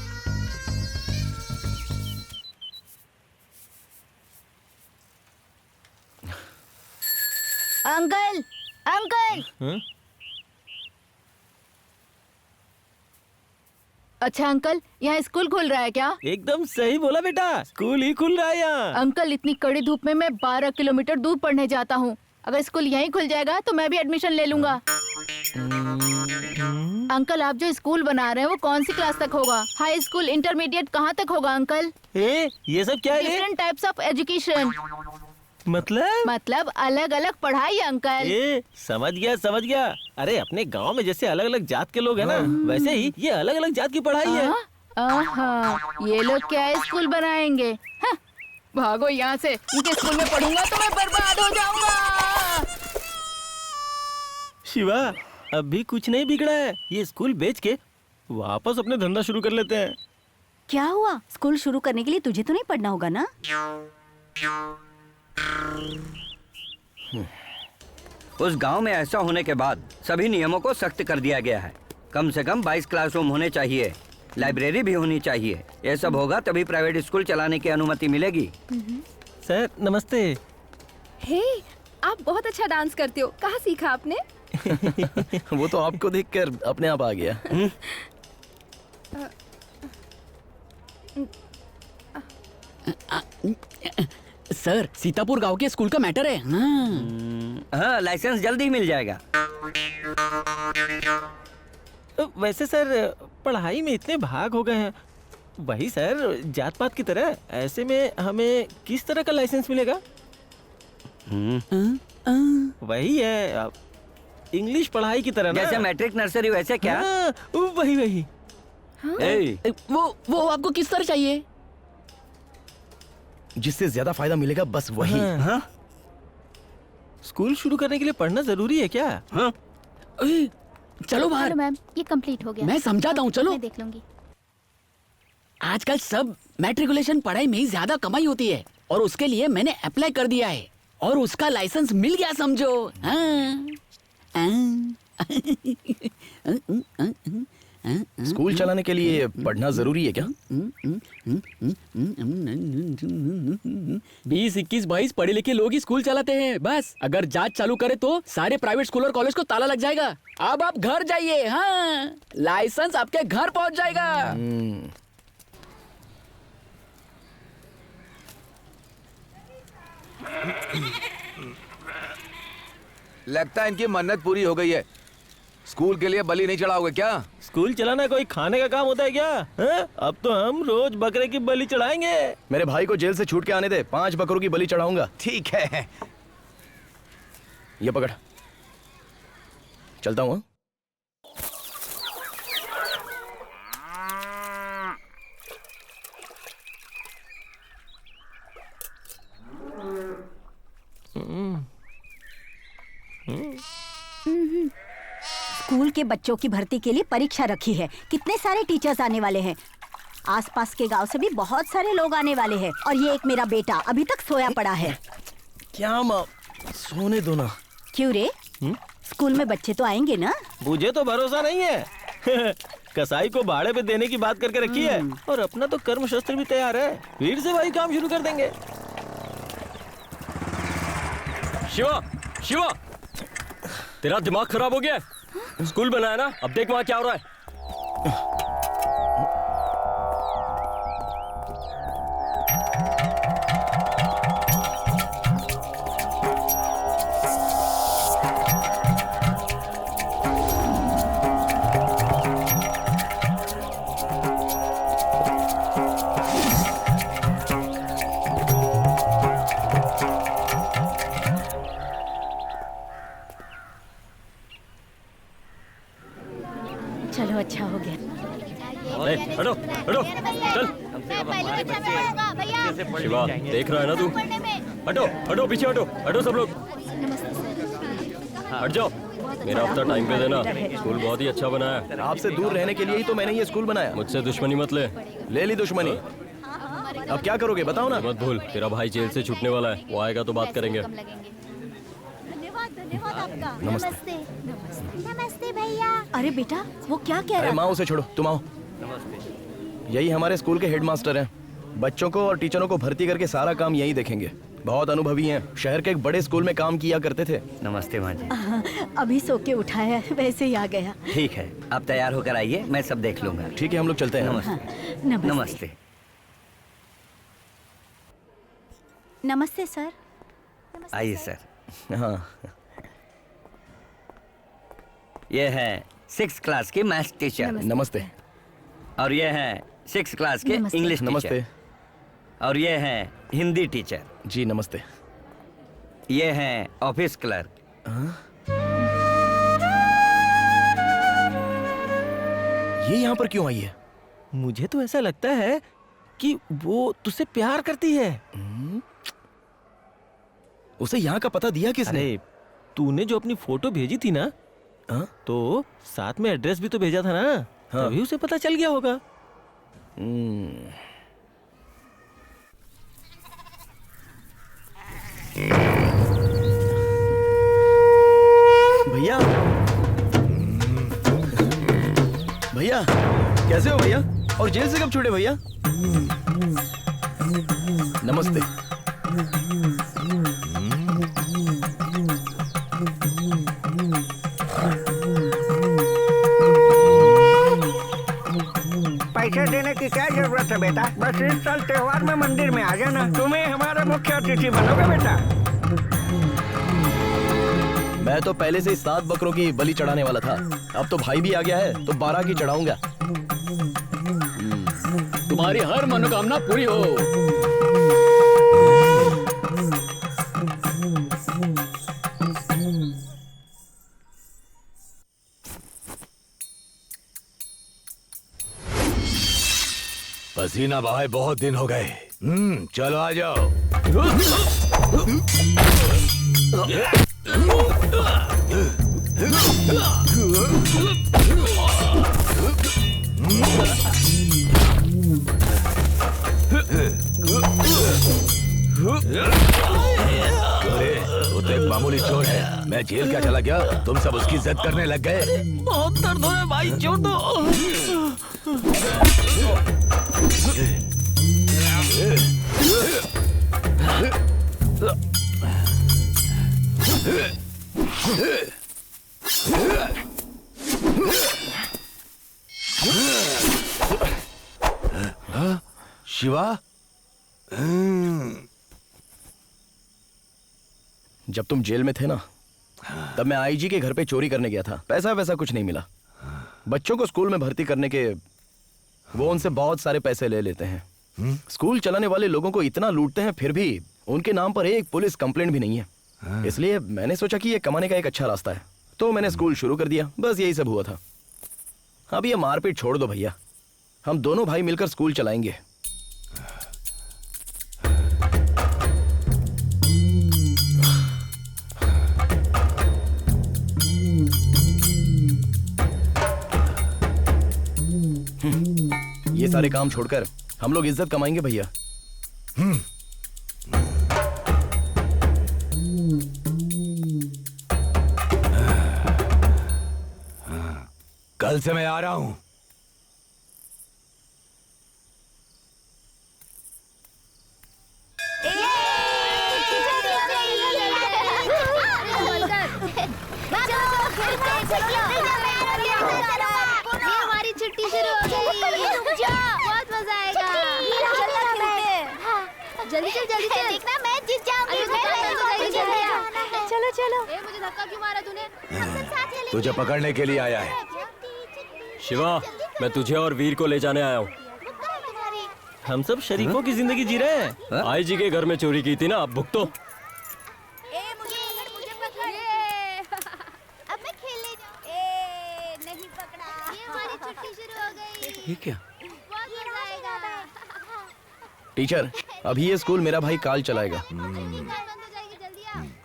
S14: अंकल, अंकल,
S3: हाँ?
S11: अच्छा अंकल, यहाँ स्कूल खुल रहा है क्या?
S3: एकदम सही बोला बेटा, स्कूल ही खुल रहा है यहाँ।
S11: अंकल इतनी कड़ी धूप में मैं 12 किलोमीटर दूर पढ़ने जाता हूँ। अगर स्कूल यहीं खुल जाएगा तो मैं भी एडमिशन ले लूंगा। अंकल आप जो स्कूल बना रहे हैं वो कौन सी क्लास तक होगा? हाई स्कूल, इंटरमीडिएट कहाँ तक होगा अंकल?
S3: ये सब क्या है?
S11: Different types of education.
S3: मतलब
S11: अलग अलग पढ़ाई अंकल।
S3: समझ गया। अरे अपने गांव में जैसे अलग अलग जात के लोग हैं ना, वैसे ही ये अलग अलग जात की पढ़ाई है।
S11: ये लोग क्या स्कूल बनाएंगे? भागो यहाँ से, इनके स्कूल में पढ़ूंगा तो मैं बर्बाद हो जाऊंगा।
S3: शिवा, अभी कुछ नहीं बिगड़ा है, ये स्कूल बेच के वापस अपने धंधा शुरू कर लेते हैं।
S2: क्या हुआ? स्कूल शुरू करने के लिए तुझे तो नहीं पढ़ना होगा ना?
S16: उस गांव में ऐसा होने के बाद सभी नियमों को सख्त कर दिया गया है। कम से कम 22 क्लासरूम होने चाहिए, लाइब्रेरी भी होनी चाहिए। ये सब होगा तभी प्राइवेट स्कूल चलाने की अनुमति मिलेगी।
S3: सर नमस्ते।
S6: हे, आप बहुत अच्छा डांस करते हो, कहाँ सीखा आपने?
S9: वो तो आपको देखकर अपने आप आ गया।
S8: सर, सीतापुर गांव के स्कूल का मैटर है।
S16: हाँ, लाइसेंस जल्दी ही मिल जाएगा।
S3: वैसे सर पढ़ाई में इतने भाग हो गए हैं, वही सर जात पात की तरह, ऐसे में हमें किस तरह का लाइसेंस मिलेगा? वही है इंग्लिश पढ़ाई की तरह ना,
S16: जैसे मैट्रिक नर्सरी वैसे क्या?
S3: वही।
S8: वो आपको किस तरह चाहिए?
S9: जिससे ज्यादा फायदा मिलेगा बस वही।
S3: हाँ? स्कूल शुरू करने के लिए पढ़ना जरूरी है क्या?
S16: हाँ?
S8: चलो बाहर।
S5: मैम, ये कंप्लीट हो गया।
S8: मैं समझाता हूँ, चलो।
S5: मैं देख लूंगी।
S8: आजकल सब मैट्रिकुलेशन पढ़ाई में ही ज्यादा कमाई होती है और उसके लिए मैंने अप्लाई कर दिया है और उसका लाइसेंस मिल गया समझो।
S9: स्कूल चलाने के लिए पढ़ना जरूरी है क्या?
S8: 20, 21, 22 पढ़े लिखे लोग ही स्कूल चलाते हैं बस। अगर जांच चालू करे तो सारे प्राइवेट स्कूल और कॉलेज को ताला लग जाएगा। अब आप घर जाइए। हाँ, लाइसेंस आपके घर पहुंच जाएगा।
S7: लगता है इनकी मन्नत पूरी हो गई है। स्कूल के लिए बलि नहीं चढ़ाओगे क्या?
S3: स्कूल चलाना कोई खाने का काम होता है क्या? अब तो हम रोज बकरे की बलि चढ़ाएंगे।
S9: मेरे भाई को जेल से छूट के आने दे, 5 बकरों की बलि चढ़ाऊंगा।
S7: ठीक है,
S9: ये पकड़, चलता हूँ।
S2: स्कूल के बच्चों की भर्ती के लिए परीक्षा रखी है। कितने सारे टीचर्स आने वाले हैं। आसपास के गांव से भी बहुत सारे लोग आने वाले हैं। और ये एक मेरा बेटा अभी तक सोया पड़ा है।
S9: क्या माँ, सोने दो ना।
S2: क्यों रे? स्कूल में बच्चे तो आएंगे ना?
S3: मुझे तो भरोसा नहीं है। कसाई को भाड़े पे देने की बात करके रखी है और अपना तो कर्म शस्त्र भी तैयार है। फिर से वही काम शुरू कर देंगे।
S4: शिवा, तेरा दिमाग खराब हो गया? स्कूल बनाया ना, अब देख वहाँ क्या हो रहा है।
S2: चलो अच्छा हो गया।
S4: हटो, चल। शिवा, देख रहा है ना तू? हटो, पीछे हटो सब लोग। हट जाओ। मेरा हफ्ता टाइम पे देना। स्कूल बहुत ही अच्छा बनाया है।
S9: आपसे दूर रहने के लिए ही तो मैंने ये स्कूल बनाया।
S4: मुझसे दुश्मनी मत ले
S9: ली दुश्मनी। अब क्या करोगे बताओ ना।
S4: मत भूल, तेरा भाई जेल से छूटने वाला है, वो आएगा तो बात करेंगे।
S9: नमस्ते।
S14: नमस्ते भैया।
S2: अरे बेटा, वो क्या कह रहा है?
S9: अरे माँ, उसे छोड़ो, तुम आओ। यही हमारे स्कूल के हेडमास्टर हैं। बच्चों को और टीचरों को भर्ती करके सारा काम यही देखेंगे। बहुत अनुभवी हैं, शहर के एक बड़े स्कूल में काम किया करते थे।
S16: नमस्ते माँ जी।
S2: अभी सो के उठाया, वैसे ही आ गया।
S16: ठीक है, आप तैयार होकर आइए, मैं सब देख लूंगा।
S9: ठीक है, हम लोग चलते हैं।
S16: नमस्ते।
S2: नमस्ते।
S16: नमस्ते।
S2: नमस्ते सर।
S16: आइए सर।
S9: हाँ,
S16: ये है 6th क्लास की मैथ्स टीचर।
S9: नमस्ते।
S16: और ये है 6th क्लास के इंग्लिश टीचर।
S9: नमस्ते।
S16: और ये है हिंदी टीचर।
S9: जी नमस्ते।
S16: ये है ऑफिस क्लर्क।
S9: ये यहाँ पर क्यों आई है?
S3: मुझे तो ऐसा लगता है कि वो तुझसे प्यार करती है।
S9: उसे यहाँ का पता दिया किसने?
S3: अरे तूने जो अपनी फोटो भेजी थी ना, तो साथ में एड्रेस भी तो भेजा था ना, तभी उसे पता चल गया होगा।
S9: भैया, भैया कैसे हो भैया? और जेल से कब छूटे भैया? नमस्ते।
S17: पैसे देने की क्या जरूरत है बेटा? बस इस साल त्योहार में मंदिर में आ जाना। तुम्हें हमारा मुख्य अतिथि बनोगे बेटा।
S9: मैं तो पहले से 7 बकरों की बलि चढ़ाने वाला था। अब तो भाई भी आ गया है तो 12 की चढ़ाऊंगा।
S8: तुम्हारी हर मनोकामना पूरी हो।
S10: पसीना बहाए बहुत दिन हो गए। चलो आ जाओ। अरे वो तो एक मामूली चोर है। मैं जेल क्या चला गया, तुम सब उसकी इज्जत करने लग गए।
S3: बहुत दर्द हो रहा है भाई, छोड़ दो।
S10: शिवा,
S9: जब तुम जेल में थे ना, तब मैं आईजी के घर पे चोरी करने गया था। पैसा वैसा कुछ नहीं मिला। बच्चों को स्कूल में भर्ती करने के वो उनसे बहुत सारे पैसे ले लेते हैं। स्कूल चलाने वाले लोगों को इतना लूटते हैं, फिर भी उनके नाम पर एक पुलिस कंप्लेंट भी नहीं है। इसलिए मैंने सोचा कि ये कमाने का एक अच्छा रास्ता है, तो मैंने स्कूल शुरू कर दिया। बस यही सब हुआ था। अब ये मारपीट छोड़ दो भैया, हम दोनों भाई मिलकर स्कूल चलाएंगे। ये सारे काम छोड़कर हम लोग इज्जत कमाएंगे भैया।
S10: कल से मैं आ रहा हूं।
S14: हमारी छुट्टी शुरू हो गई। बहुत मजा आएगा। जल्दी चल जल्दी चल। देखना मैं जीत जाऊंगी। चलो चलो। मुझे धक्का क्यों मारा तूने?
S10: तुझे पकड़ने के लिए आया है।
S4: शिवा, मैं तुझे और वीर को ले जाने आया हूँ।
S3: हम सब शरीफों की जिंदगी जी रहे हैं।
S4: आईजी के घर में चोरी की थी ना, अब भुगतो।
S14: अब मैं खेलने जाऊँ। नहीं पकड़ा। ये हमारी छुट्टी शुरू हो गई।
S9: ये क्या?
S14: बहुत मजा आएगा।
S9: टीचर, अभी ये स्कूल मेरा भाई काल चलाएगा।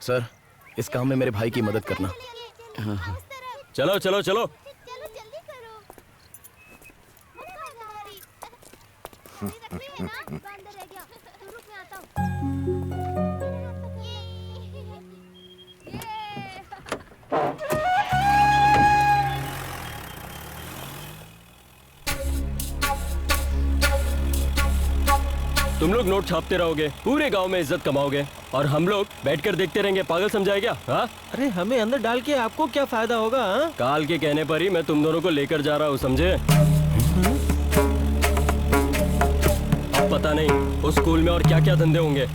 S9: सर, इस काम में मेरे भाई की मदद करना।
S4: चलो चलो चलो। तुम लोग नोट छापते रहोगे, पूरे गांव में इज्जत कमाओगे। और हम लोग बैठकर देखते रहेंगे, पागल समझाए क्या? हाँ?
S3: अरे हमें अंदर डाल के आपको क्या फायदा होगा? हाँ?
S4: काल के कहने पर ही मैं तुम दोनों को लेकर जा रहा हूँ, समझे? अब पता नहीं उस स्कूल में और क्या क्या धंधे होंगे।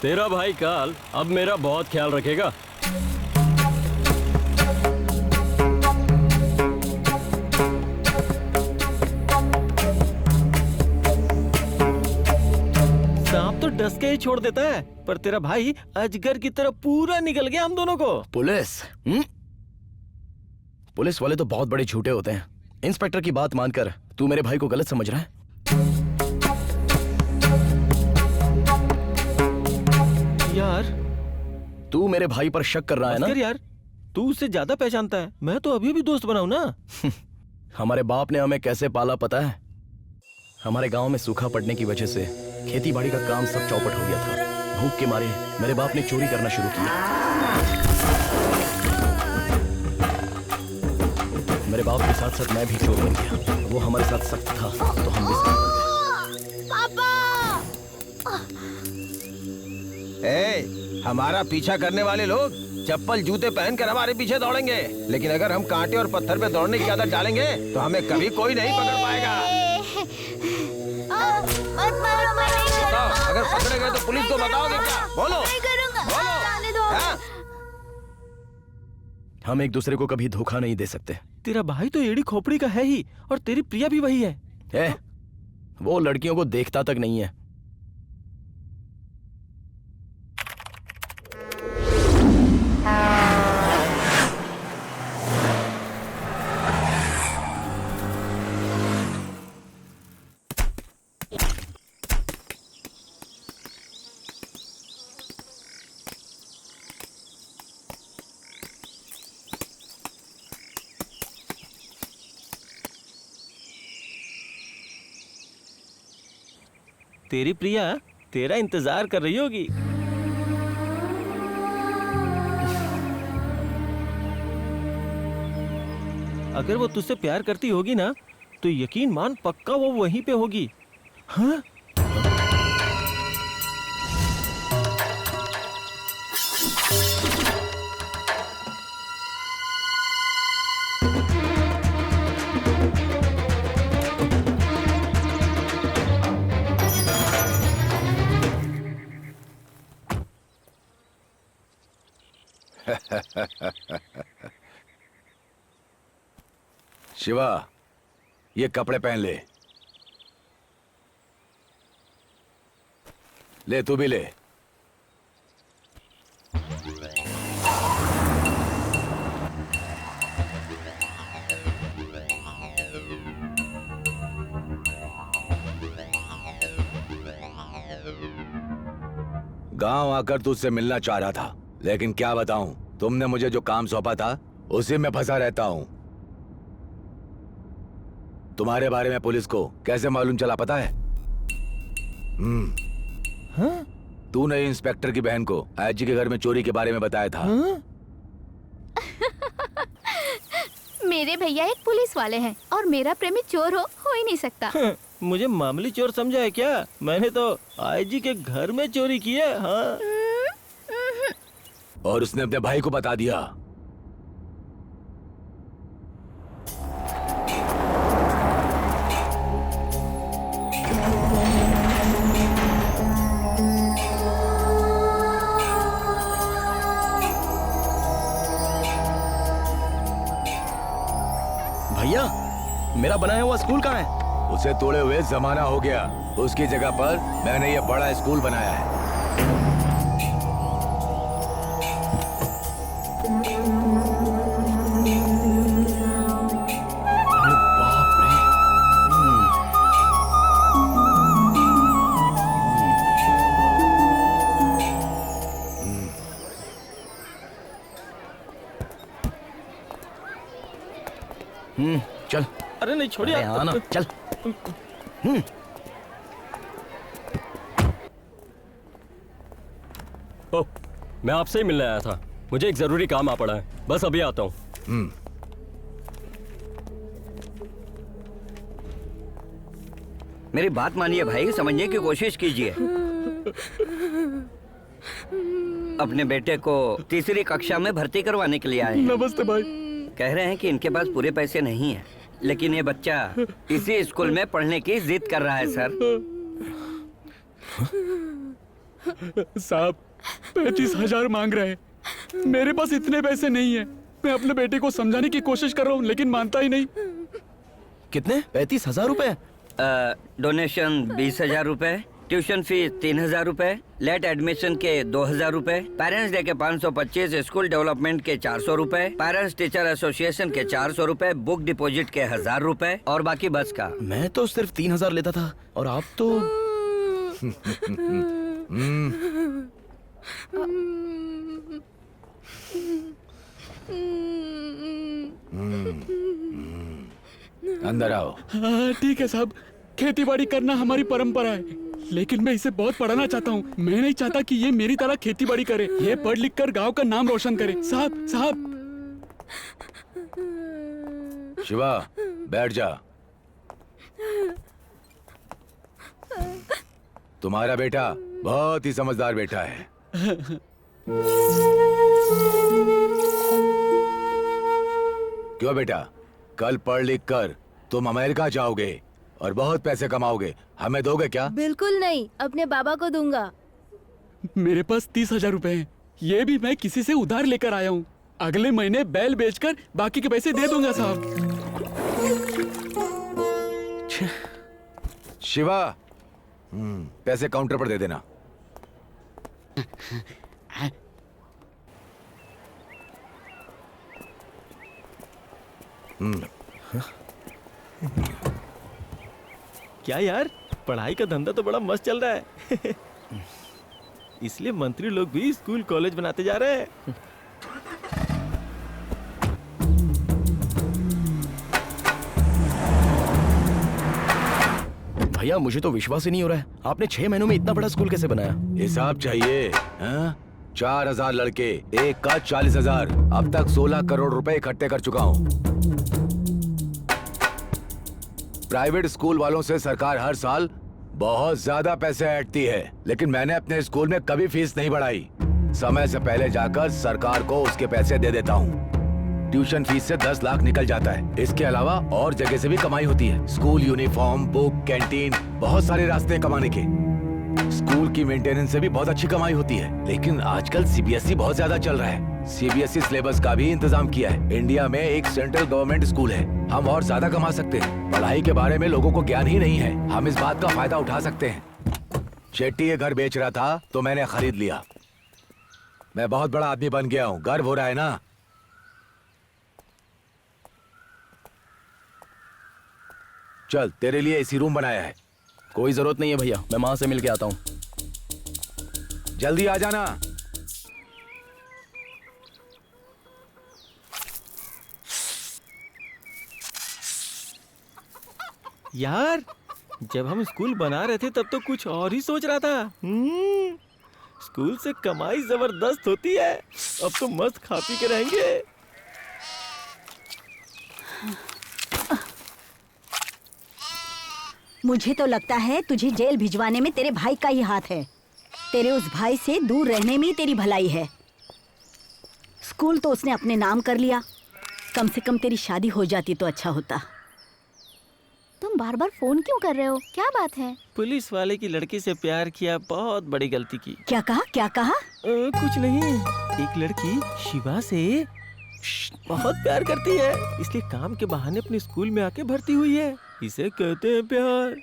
S4: तेरा भाई काल अब मेरा बहुत ख्याल रखेगा।
S3: सांप तो डस के ही छोड़ देता है, पर तेरा भाई अजगर की तरह पूरा निकल गया हम दोनों को।
S9: पुलिस पुलिस वाले तो बहुत बड़े झूठे होते हैं। इंस्पेक्टर की बात मानकर तू मेरे भाई को गलत समझ रहा है।
S3: यार
S9: तू मेरे भाई पर शक कर रहा है ना?
S3: यार तू उससे ज्यादा पहचानता है, मैं तो अभी भी दोस्त बनाऊं ना।
S9: हमारे बाप ने हमें कैसे पाला पता है? हमारे गांव में सूखा पड़ने की वजह से खेती बाड़ी का काम सब चौपट हो गया था। भूख के मारे मेरे बाप ने चोरी करना शुरू किया। मेरे बाप के साथ साथ मैं भी चोर बन गया। वो हमारे साथ सख्त था तो हम भी सख्त बन
S1: गए। हमारा पीछा करने वाले लोग चप्पल जूते पहनकर हमारे पीछे दौड़ेंगे, लेकिन अगर हम कांटे और पत्थर पे दौड़ने की आदत डालेंगे तो हमें कभी कोई नहीं पकड़ पाएगा। अगर पकड़े गए तो पुलिस को बताओगे क्या? बोलो, बोलो। हाँ?
S9: हम एक दूसरे को कभी धोखा नहीं दे सकते।
S3: तेरा भाई तो एड़ी खोपड़ी का है ही, और तेरी प्रिया भी वही है।
S9: वो लड़कियों को देखता तक नहीं है।
S3: तेरी प्रिया तेरा इंतजार कर रही होगी। अगर वो तुझसे प्यार करती होगी ना, तो यकीन मान पक्का वो वहीं पे होगी। हाँ?
S7: शिवा, ये कपड़े पहन ले। ले तू भी ले। गांव आकर तुझसे मिलना चाह रहा था, लेकिन क्या बताऊं, तुमने मुझे जो काम सौंपा था उसी में फंसा रहता हूं। तुम्हारे बारे में पुलिस को कैसे मालूम चला पता है?
S3: हाँ?
S7: तूने इंस्पेक्टर की बहन को आईजी के घर में चोरी के बारे में बताया था।
S3: हाँ?
S5: मेरे भैया एक पुलिस वाले हैं और मेरा प्रेमी चोर हो ही नहीं सकता।
S3: मुझे मामूली चोर समझा है क्या? मैंने तो आईजी के घर में चोरी की है। हाँ?
S7: और उसने अपने भाई को बता दिया।
S9: भैया, मेरा बनाया हुआ स्कूल कहाँ है?
S7: उसे तोड़े हुए जमाना हो गया। उसकी जगह पर मैंने ये बड़ा स्कूल बनाया है।
S9: चल।
S3: अरे नहीं छोड़िए।
S9: हाँ ना, चल।
S4: ओह, मैं आपसे ही मिलने आया था। मुझे एक जरूरी काम आ पड़ा है, बस अभी आता हूँ।
S16: मेरी बात मानिए भाई, समझने की कोशिश कीजिए। अपने बेटे को तीसरी कक्षा में भर्ती करवाने के लिए आए हैं।
S8: नमस्ते भाई।
S16: कह रहे हैं कि इनके पास पूरे पैसे नहीं हैं, लेकिन ये बच्चा इसी स्कूल में पढ़ने की जिद कर रहा है सर।
S8: साहब 35,000 मांग रहे हैं। मेरे पास इतने पैसे नहीं है। मैं अपने बेटे को समझाने की कोशिश कर रहा हूँ लेकिन मानता ही नहीं।
S9: कितने? 35,000 रुपए?
S16: डोनेशन 20,000 रुपए, ट्यूशन फीस 3,000 रुपए, लेट एडमिशन के 2,000 रुपए, पेरेंट्स डे के 525, स्कूल डेवलपमेंट के 400 रुपए, पेरेंट्स टीचर एसोसिएशन के 400 रुपए, बुक डिपॉजिट के 1,000 रुपए और बाकी बस का।
S9: मैं तो सिर्फ 3,000 लेता था और आप तो
S7: अंदर आओ।
S8: हाँ, ठीक है साहब। खेती बाड़ी करना हमारी परंपरा है, लेकिन मैं इसे बहुत पढ़ाना चाहता हूँ। मैं नहीं चाहता कि ये मेरी तरह खेती बाड़ी करे। ये पढ़ लिख कर गाँव का नाम रोशन करे। साहब साहब।
S7: शिवा बैठ जा। तुम्हारा बेटा बहुत ही समझदार बेटा है। क्यों बेटा, कल पढ़ लिख कर तुम अमेरिका जाओगे और बहुत पैसे कमाओगे, हमें दोगे क्या?
S6: बिल्कुल नहीं, अपने बाबा को दूंगा।
S8: मेरे पास 30,000 रुपए हैं। ये भी मैं किसी से उधार लेकर आया हूँ। अगले महीने बैल बेचकर बाकी के पैसे दे दूंगा साहब।
S7: शिवा पैसे काउंटर पर दे देना।
S3: क्या यार, पढ़ाई का धंधा तो बड़ा मस्त चल रहा है। इसलिए मंत्री लोग भी स्कूल कॉलेज बनाते जा रहे हैं।
S9: भैया मुझे तो विश्वास ही नहीं हो रहा है। आपने 6 महीनों में इतना बड़ा स्कूल कैसे बनाया?
S7: हिसाब चाहिए। 4,000 लड़के, एक का 40,000। अब तक 16 करोड़ रुपए इकट्ठे कर चुका हूँ। प्राइवेट स्कूल वालों से सरकार हर साल बहुत ज्यादा पैसे ऐंठती है, लेकिन मैंने अपने स्कूल में कभी फीस नहीं बढ़ाई। समय से पहले जाकर सरकार को उसके पैसे दे देता हूँ। ट्यूशन फीस से 10 लाख निकल जाता है। इसके अलावा और जगह से भी कमाई होती है। स्कूल यूनिफॉर्म, बुक, कैंटीन, बहुत सारे रास्ते कमाने के। स्कूल की मेंटेनेंस से भी बहुत अच्छी कमाई होती है। लेकिन आजकल सीबीएसई बहुत ज्यादा चल रहा है। सीबीएसई सिलेबस का भी इंतजाम किया है। इंडिया में एक सेंट्रल गवर्नमेंट स्कूल है। हम और ज्यादा कमा सकते हैं। पढ़ाई के बारे में लोगों को ज्ञान ही नहीं है। हम इस बात का फायदा उठा सकते हैं। शेट्टी ये घर बेच रहा था तो मैंने खरीद लिया। मैं बहुत बड़ा आदमी बन गया हूँ। गर्व हो रहा है ना? चल, तेरे लिए एसी रूम बनाया है।
S9: कोई जरूरत नहीं है भैया, मैं माँ से मिल के आता हूँ।
S7: जल्दी आ जाना।
S3: यार, जब हम स्कूल बना रहे थे तब तो कुछ और ही सोच रहा था। स्कूल से कमाई जबरदस्त होती है। अब तो मस्त खा पी के रहेंगे।
S2: मुझे तो लगता है तुझे जेल भिजवाने में तेरे भाई का ही हाथ है। तेरे उस भाई से दूर रहने में ही तेरी भलाई है। स्कूल तो उसने अपने नाम कर लिया। कम से कम तेरी शादी हो जाती तो अच्छा होता।
S5: तुम बार बार फोन क्यों कर रहे हो? क्या बात है?
S3: पुलिस वाले की लड़की से प्यार किया, बहुत बड़ी गलती की।
S2: क्या कहा? क्या कहा?
S3: कुछ नहीं। एक लड़की शिवा से बहुत प्यार करती है, इसलिए काम के बहाने अपने स्कूल में आके भर्ती हुई है। इसे कहते हैं प्यार।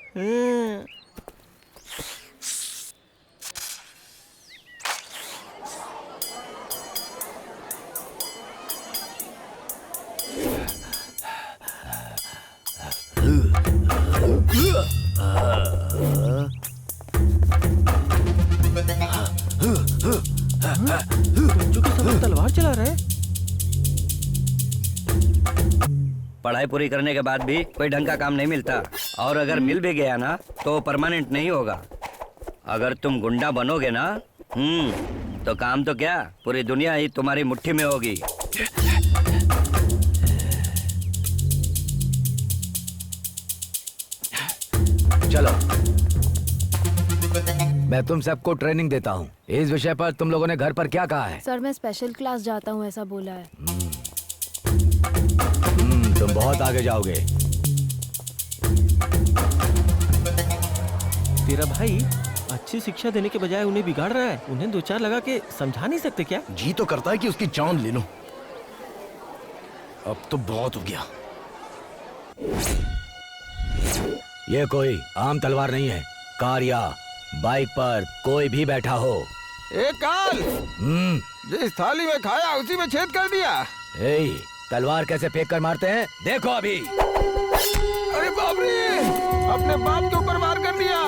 S3: बच्चों के साथ तलवार चला रहा है।
S16: पढ़ाई पूरी करने के बाद भी कोई ढंग का काम नहीं मिलता, और अगर मिल भी गया ना तो परमानेंट नहीं होगा। अगर तुम गुंडा बनोगे ना तो काम तो क्या, पूरी दुनिया ही तुम्हारी मुट्ठी में होगी।
S7: चलो।
S10: मैं तुम सबको ट्रेनिंग देता हूँ। इस विषय पर तुम लोगों ने घर पर क्या कहा है?
S6: सर मैं स्पेशल क्लास जाता हूँ ऐसा बोला है।
S10: तुम बहुत आगे जाओगे।
S3: तेरा भाई अच्छी शिक्षा देने के बजाय उन्हें बिगाड़ रहा है। उन्हें 2-4 लगा के समझा नहीं सकते क्या?
S9: जी तो करता है कि उसकी जान ले लो। अब तो बहुत हो गया।
S10: ये कोई आम तलवार नहीं है। कार या बाइक पर कोई भी बैठा हो।
S1: एक काल जिस थाली में खाया उसी में छेद कर दिया।
S10: तलवार कैसे फेंक कर मारते हैं देखो अभी।
S1: अरे बाप रे, अपने बाप के ऊपर वार कर दिया।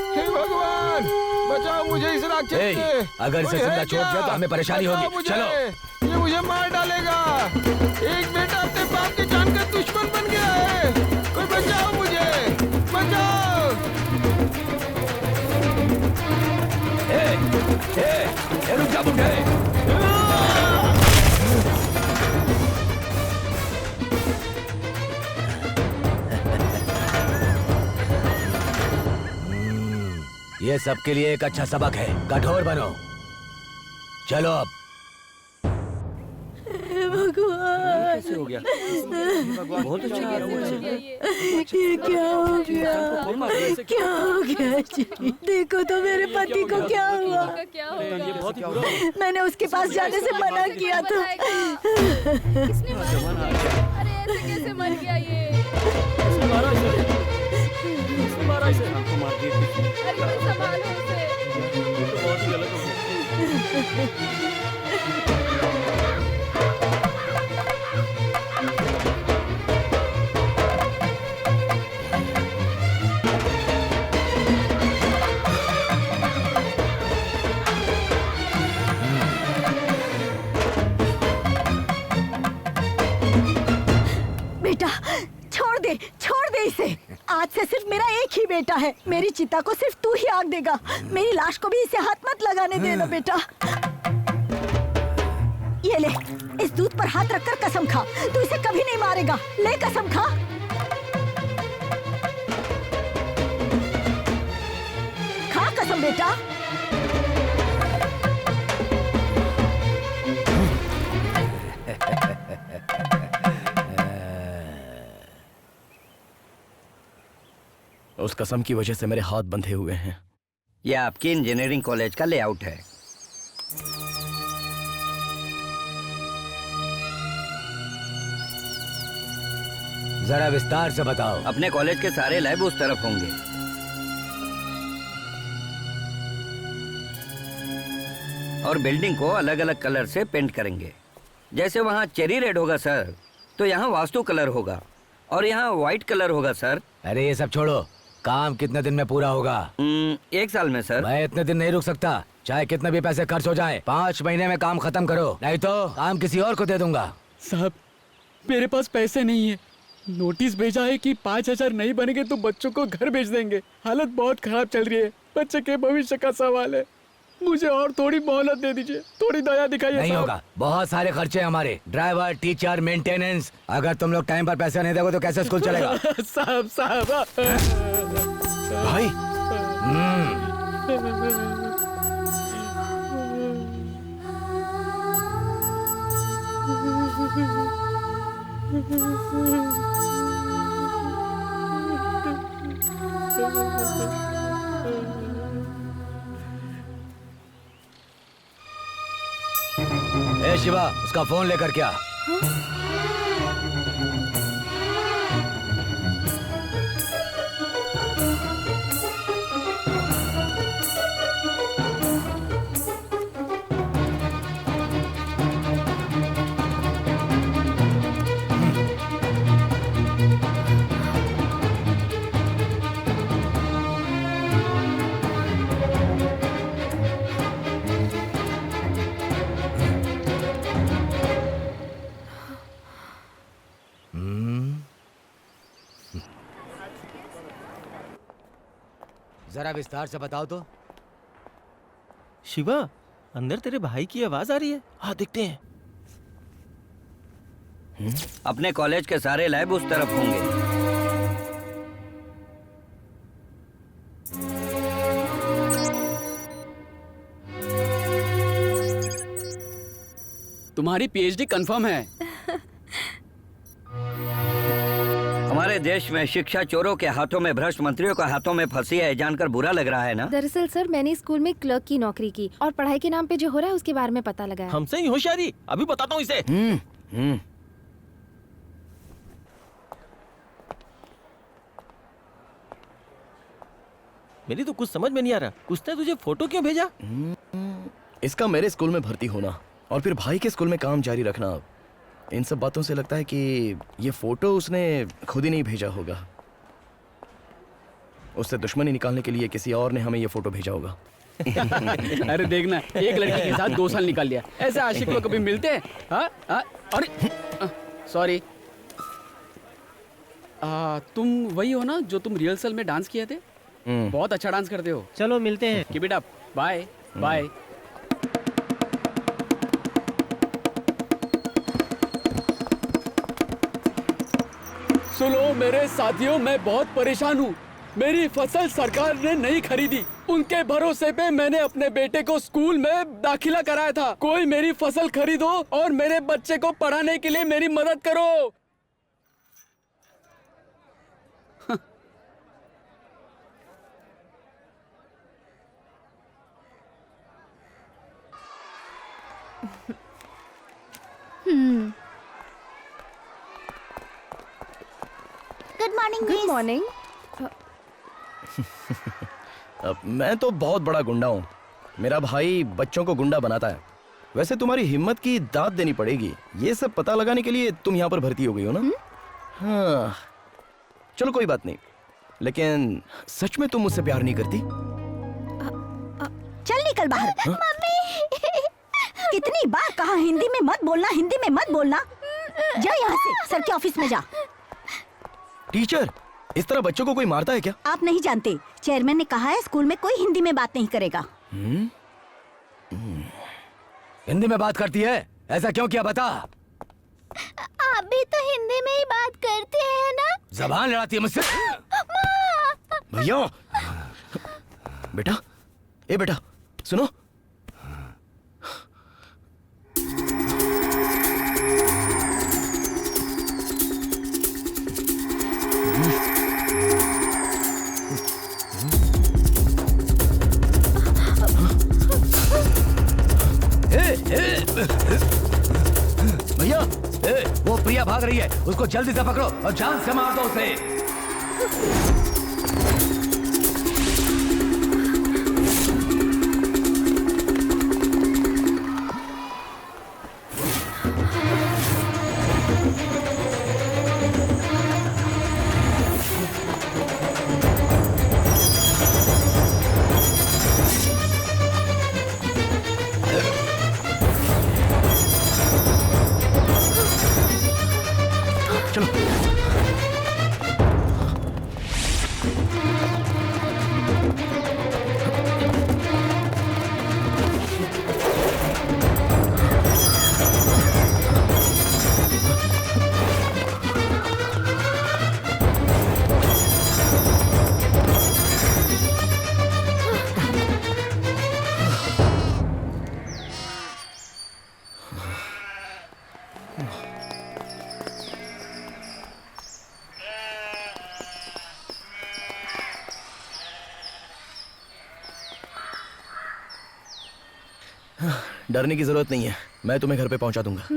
S1: हे भगवान बचाओ मुझे इस राक्षस से।
S10: अगर इसे जिंदा छोड़ दिया तो हमें परेशानी होगी। चलो,
S1: ये मुझे मार डालेगा। एक बेटा अपने बाप के जानकर दुश्मन बन गया है। कोई बचाओ मुझे, बचाओ।
S10: रुक जा बुढ़े। ये सबके लिए एक अच्छा सबक है। कठोर बनो। चलो अब।
S2: भगवान
S3: कैसे हो गया?
S2: बहुत अच्छा ये क्या हो गया? क्या हो गया जी? देखो तो मेरे पति को क्या हुआ। मैंने उसके पास जाने से मना किया था।
S11: अरे ऐसे कैसे मर गया ये? अरे कोई संभालो उसे। बहुत ही गलत हो गया।
S2: छोड़ दे इसे। आज से सिर्फ मेरा एक ही बेटा है। मेरी चिता को सिर्फ तू ही आग देगा। मेरी लाश को भी इसे हाथ मत लगाने देना बेटा। ये ले, इस दूध पर हाथ रखकर कसम खा। तू इसे कभी नहीं मारेगा। ले कसम खा। खा कसम बेटा।
S9: उस कसम की वजह से मेरे हाथ बंधे हुए हैं।
S16: यह आपकी इंजीनियरिंग कॉलेज का लेआउट है।
S10: जरा विस्तार से बताओ।
S16: अपने कॉलेज के सारे लैब उस तरफ होंगे। और बिल्डिंग को अलग अलग कलर से पेंट करेंगे। जैसे वहाँ चेरी रेड होगा सर, तो यहाँ वास्तु कलर होगा। और यहाँ व्हाइट कलर होगा सर।
S10: अरे ये सब छोड़ो। काम कितने दिन में पूरा होगा?
S16: 1 साल में सर।
S10: मैं इतने दिन नहीं रुक सकता। चाहे कितने भी पैसे खर्च हो जाए, 5 महीने में काम खत्म करो, नहीं तो काम किसी और को दे दूंगा।
S8: साहब मेरे पास पैसे नहीं है। नोटिस भेजा है कि 5,000 नहीं बनेंगे तो बच्चों को घर भेज देंगे। हालत बहुत खराब चल रही है। बच्चे के भविष्य का सवाल है। मुझे और थोड़ी मोहलत दे दीजिए। थोड़ी दया दिखाइए।
S10: नहीं होगा, बहुत सारे खर्चे हमारे। Driver, teacher, maintenance. अगर तुम लोग टाइम पर पैसे नहीं दोगे तो कैसे स्कूल चलेगा?
S8: साहब
S10: भाई ए शिवा, उसका फोन लेकर क्या? जरा विस्तार से बताओ तो।
S3: शिवा, अंदर तेरे भाई की आवाज आ रही है। हाँ देखते हैं।
S16: अपने कॉलेज के सारे लैब उस तरफ होंगे।
S8: तुम्हारी पीएचडी कंफर्म है।
S16: हमारे देश में शिक्षा चोरों के हाथों में, भ्रष्ट मंत्रियों के हाथों में फंसी है, जानकर बुरा लग रहा है ना?
S6: दरअसल सर मैंने स्कूल में क्लर्क की नौकरी की और पढ़ाई के नाम पे जो हो रहा है उसके बारे में पता लगा है।
S3: हमसे ही होशियारी, अभी बताता हूँ इसे। मेरी तो कुछ समझ में नहीं आ रहा, उसने तुझे फोटो क्यों भेजा?
S9: इसका मेरे स्कूल में भर्ती होना और फिर भाई के स्कूल में काम जारी रखना, इन सब बातों से लगता है कि ये फोटो उसने खुद ही नहीं भेजा होगा। उससे दुश्मनी निकालने के लिए किसी और ने हमें ये फोटो भेजा होगा।
S8: अरे देखना, एक लड़की के साथ 2 साल निकाल लिया। ऐसे आशिक लोग कभी मिलते हैं? अरे सॉरी। तुम वही हो ना जो तुम रिहर्सल में डांस किए थे? बहुत अच्छा डांस करते हो।
S15: चलो मिलते हैं।
S8: Keep it up. Bye bye. सुनो मेरे साथियों, मैं बहुत परेशान हूँ। मेरी फसल सरकार ने नहीं खरीदी। उनके भरोसे पे मैंने अपने बेटे को स्कूल में दाखिला कराया था। कोई मेरी फसल खरीदो और मेरे बच्चे को पढ़ाने के लिए मेरी मदद करो।
S14: Good morning.
S6: Good morning.
S9: मैं तो बहुत बड़ा गुंडा हूँ। मेरा भाई बच्चों को गुंडा बनाता है। वैसे तुम्हारी हिम्मत की दाद देनी पड़ेगी। ये सब पता लगाने के लिए तुम यहाँ पर भर्ती हो गई हो ना? हाँ, चलो कोई बात नहीं, लेकिन सच में तुम मुझसे प्यार नहीं करती?
S2: चल निकल बाहर।
S14: मम्मी
S2: कितनी बार कहा हिंदी में मत बोलना, हिंदी में मत बोलना। जा यहाँ से, सर के ऑफिस में जा।
S9: टीचर, इस तरह बच्चों को कोई मारता है क्या?
S2: आप नहीं जानते, चेयरमैन ने कहा है स्कूल में कोई हिंदी में बात नहीं करेगा।
S10: हिंदी में बात करती है? ऐसा क्यों किया बता?
S14: आप भी तो हिंदी में ही बात करते हैं ना?
S10: जबान लड़ाती है मुझसे।
S9: भैया, बेटा, ए बेटा, सुनो।
S10: भैया, वो प्रिया भाग रही है, उसको जल्दी से पकड़ो और जान से मार दो उसे।
S9: डरने की जरूरत नहीं है, मैं तुम्हें घर पे पहुंचा दूंगा।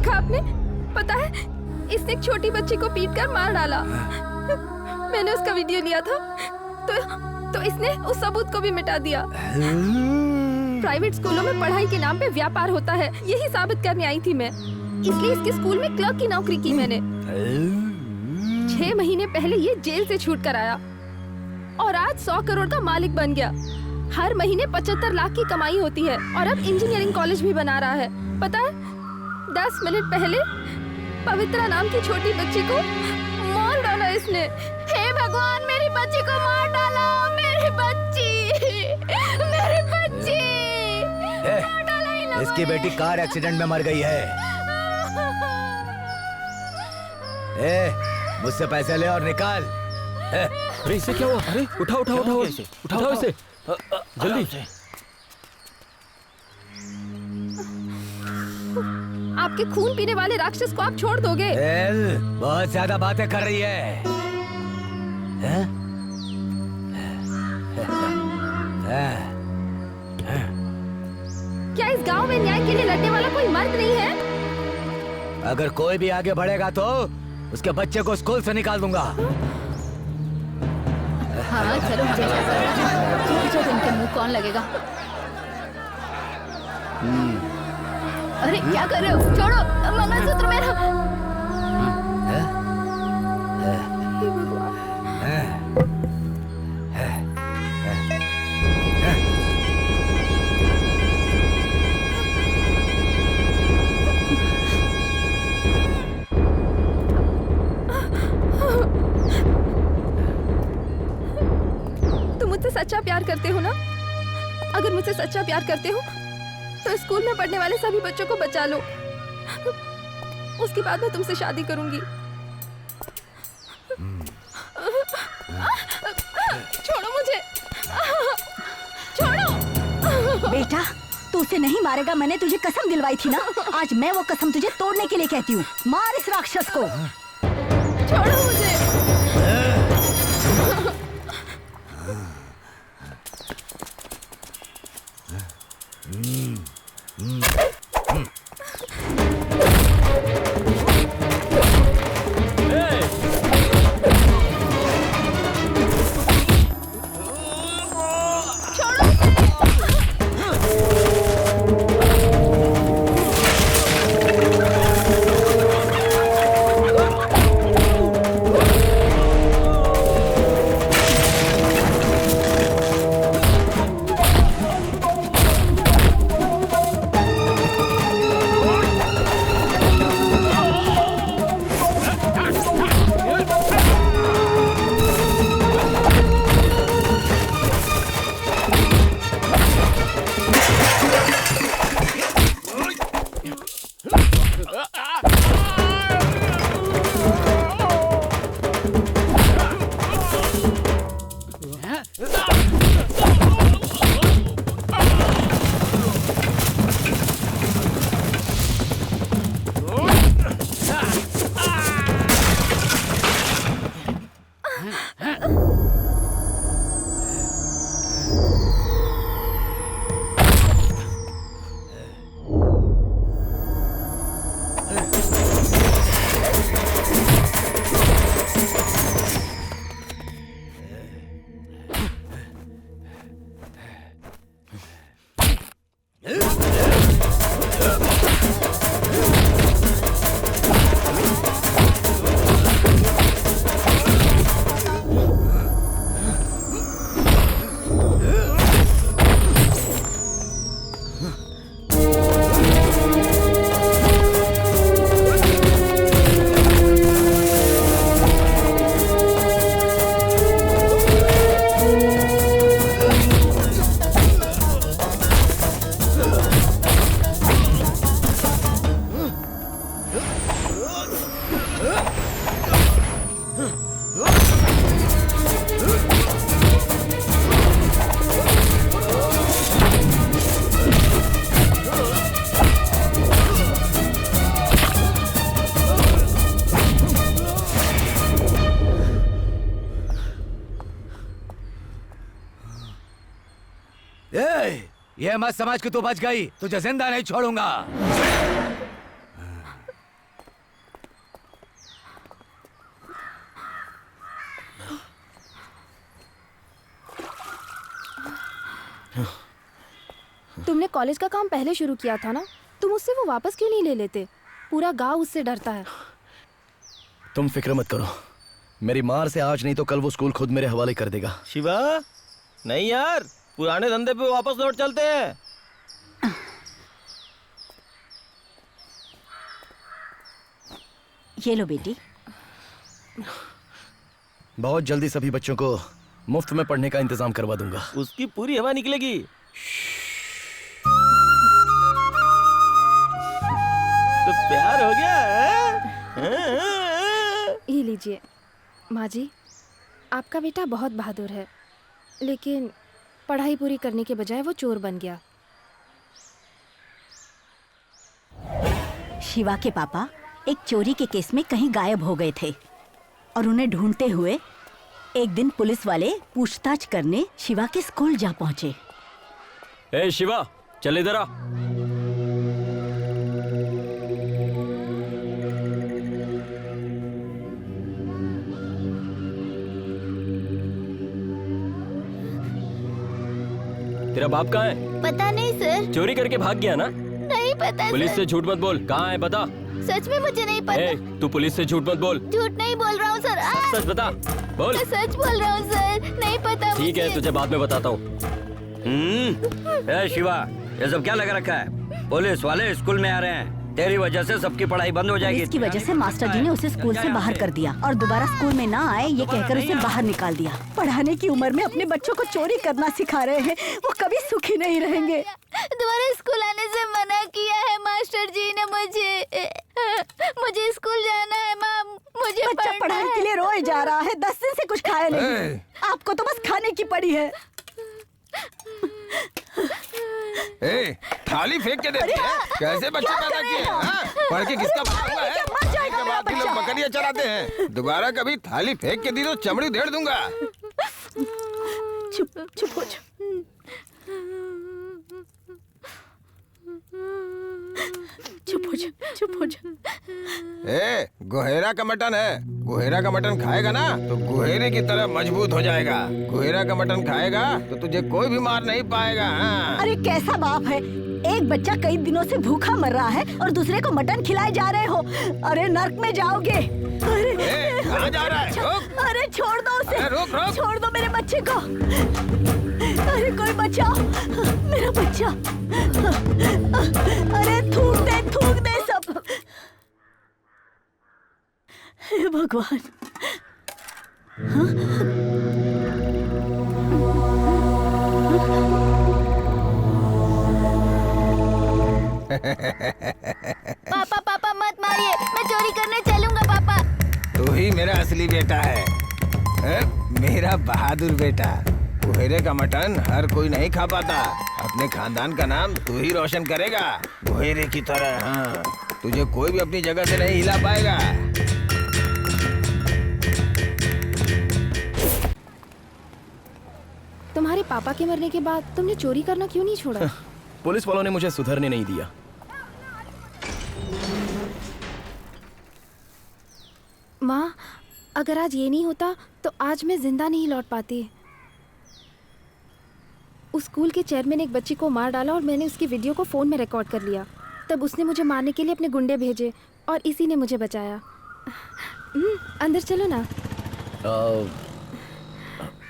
S6: देखा आपने? पता है इसने एक छोटी बच्ची को पीटकर मार डाला। मैंने उसका वीडियो लिया था तो इसने उस सबूत को भी मिटा दिया। प्राइवेट स्कूलों में पढ़ाई के नाम पे व्यापार होता है, यही साबित करने आई थी मैं। इसलिए इसके स्कूल में क्लर्क की नौकरी की मैंने। 6 महीने पहले ये जेल से छूट कर आया और आज 100 करोड़ का मालिक बन गया। हर महीने 75 लाख की कमाई होती है और अब इंजीनियरिंग कॉलेज भी बना रहा है। पता है 10 मिनट पहले पवित्रा नाम की छोटी बच्ची को मार डाला इसने। हे भगवान, मेरी बच्ची को मार डाला, मेरी बच्ची, मेरी बच्ची मार डाला।
S10: इसकी बेटी कार एक्सीडेंट में मर गई है। मुझसे पैसे ले और निकाल।
S4: अरे इससे क्या हुआ? अरे उठाओ उठाओ उठाओ उठाओ इसे जल्दी।
S6: आपके खून पीने वाले राक्षस को आप छोड़ दोगे?
S10: बहुत ज्यादा बातें कर रही है।
S6: क्या इस गांव में न्याय के लिए लड़ने वाला कोई मर्द नहीं है?
S10: अगर कोई भी आगे बढ़ेगा तो उसके बच्चे को स्कूल से निकाल दूंगा।
S5: हाँ चलो मुझे इनके मुंह कौन लगेगा। अरे क्या कर रहे हो? छोड़ो मंगलसूत्र मेरा।
S6: तुम मुझसे सच्चा प्यार करते हो ना? अगर मुझसे सच्चा प्यार करते हो तो स्कूल में पढ़ने वाले सभी बच्चों को बचा लो। उसके बाद मैं तुमसे शादी करूंगी। छोड़ो मुझे, छोड़ो।
S2: बेटा तू उसे नहीं मारेगा, मैंने तुझे कसम दिलवाई थी ना। आज मैं वो कसम तुझे तोड़ने के लिए कहती हूँ। मार इस राक्षस को।
S6: छोड़ो मुझे।
S10: ये मत समझ कि तू बच गई, तुझे जिंदा नहीं छोड़ूंगा।
S6: तुमने कॉलेज का काम पहले शुरू किया था ना, तुम उससे वो वापस क्यों नहीं ले लेते? पूरा गांव उससे डरता है।
S9: तुम फिक्र मत करो, मेरी मार से आज नहीं तो कल वो स्कूल खुद मेरे हवाले कर देगा।
S3: शिवा, नहीं यार, पुराने धंधे पे वापस लौट चलते हैं।
S2: ये लो बेटी।
S9: बहुत जल्दी सभी बच्चों को मुफ्त में पढ़ने का इंतजाम करवा दूंगा।
S3: उसकी पूरी हवा निकलेगी। तो प्यार हो गया है?
S6: ये लीजिए माँ जी, आपका बेटा बहुत बहादुर है, लेकिन पढ़ाई पूरी करने के बजाय वो चोर बन गया।
S2: शिवा के पापा एक चोरी के केस में कहीं गायब हो गए थे और उन्हें ढूंढते हुए एक दिन पुलिस वाले पूछताछ करने शिवा के स्कूल जा पहुंचे।
S4: ए शिवा, चल इधर आ। तेरा बाप कहाँ है?
S14: पता नहीं सर।
S4: चोरी करके भाग गया ना?
S14: नहीं पता
S4: पुलिस
S14: सर।
S4: से झूठ मत बोल, कहाँ है बता।
S14: सच में मुझे नहीं पता।
S4: ए, तू पुलिस से झूठ मत बोल।
S14: झूठ नहीं बोल रहा हूँ सर।
S4: सच बता, बोल।
S14: मैं सच बोल रहा हूँ सर, नहीं पता
S4: ठीक है, तुझे बाद में बताता हूँ।
S16: ए शिवा, ये सब क्या लगा रखा है? पुलिस वाले स्कूल में आ रहे हैं, तेरी वजह से सबकी पढ़ाई बंद हो जाएगी।
S2: इसकी वजह से मास्टर जी ने उसे स्कूल से बाहर कर दिया और दोबारा स्कूल में ना आए ये कहकर उसे बाहर निकाल दिया। पढ़ाने की उम्र में अपने बच्चों को चोरी करना सिखा रहे हैं, वो कभी सुखी नहीं रहेंगे।
S14: दोबारा स्कूल आने से मना किया है मास्टर जी ने मुझे स्कूल जाना है माँ, मुझे
S2: बच्चा पढ़ाई के लिए रोए जा रहा है, 10 दिन से कुछ खाया नहीं। आपको तो बस खाने की पड़ी है।
S1: ए, थाली फेंक के देती है? कैसे बच्चे पैदा किए हैं? हाँ? पढ़ के किसका बाप हुआ है? इसके बाद भी लोग बकरियां चराते हैं। दोबारा कभी थाली फेंक के दी तो चमड़ी उधेड़ दूंगा।
S2: चुप हो जा। चुप हो जा, चुप हो जा।
S1: ए, गुहेरा का मटन है। गुहेरा का मटन खाएगा ना तो गुहेरे की तरह मजबूत हो जाएगा। गुहेरा का मटन खाएगा तो तुझे कोई भी मार नहीं पाएगा। हाँ?
S2: अरे कैसा बाप है, एक बच्चा कई दिनों से भूखा मर रहा है और दूसरे को मटन खिलाए जा रहे हो। अरे नर्क में जाओगे। अरे
S1: कहाँ जा रहा है?
S2: अरे छोड़ दो उसे।
S1: अरे रोक रोक।
S2: छोड़ दो मेरे बच्चे को। अरे कोई बचाओ मेरा बच्चा। अरे थूक दे सब। हे भगवान।
S14: पापा पापा मत मारिए, मैं चोरी करने चलूंगा पापा।
S1: तू ही मेरा असली बेटा है, मेरा बहादुर बेटा। गुहेरे का मटन हर कोई नहीं खा पाता। अपने खानदान का नाम तू ही रोशन करेगा गुहेरे की तरह। हाँ, तुझे कोई भी अपनी जगह से नहीं हिला पाएगा।
S6: तुम्हारे पापा के मरने के बाद तुमने चोरी करना क्यों नहीं छोड़ा?
S9: पुलिस वालों ने मुझे सुधरने नहीं दिया।
S6: माँ, अगर आज ये नहीं होता तो आज मैं जिंदा नहीं लौट पाती। उस स्कूल के चेयरमैन ने एक बच्ची को मार डाला और मैंने उसकी वीडियो को फ़ोन में रिकॉर्ड कर लिया। तब उसने मुझे मारने के लिए अपने गुंडे भेजे और इसी ने मुझे बचाया। अंदर चलो ना।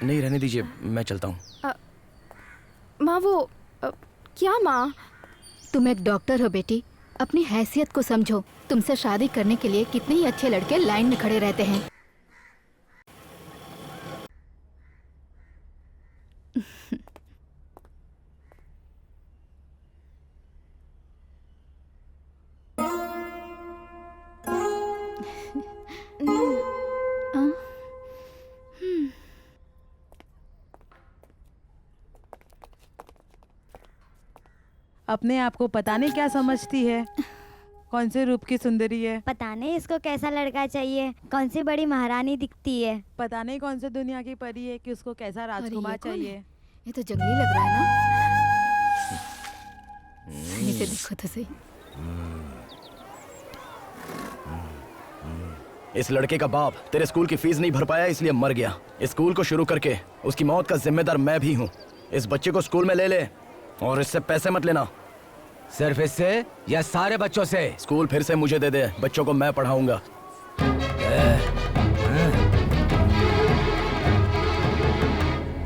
S9: नहीं, रहने दीजिए, मैं चलता हूँ।
S6: माँ वो क्या माँ?
S5: तुम एक डॉक्टर हो बेटी, अपनी हैसियत को समझो। तुमसे शादी करने के लिए कितने ही अच्छे लड़के लाइन में खड़े रहते हैं।
S18: अपने आप को पता नहीं क्या समझती है, कौन से रूप की सुंदरी है।
S14: पता नहीं इसको कैसा लड़का चाहिए, कौन सी बड़ी महारानी दिखती है।
S18: पता नहीं कौन से दुनिया की परी है कि उसको कैसा राजकुमार चाहिए।
S5: ये तो जंगली लग रहा है ना। नीचे देखो तो सही।
S9: इस लड़के का बाप तेरे स्कूल की फीस नहीं भर पाया इसलिए मर गया। इस स्कूल को शुरू करके उसकी मौत का जिम्मेदार मैं भी हूँ। इस बच्चे को स्कूल में ले ले और इससे पैसे मत लेना।
S10: सिर्फ इससे या सारे बच्चों से?
S9: स्कूल फिर से मुझे दे दे, बच्चों को मैं पढ़ाऊंगा।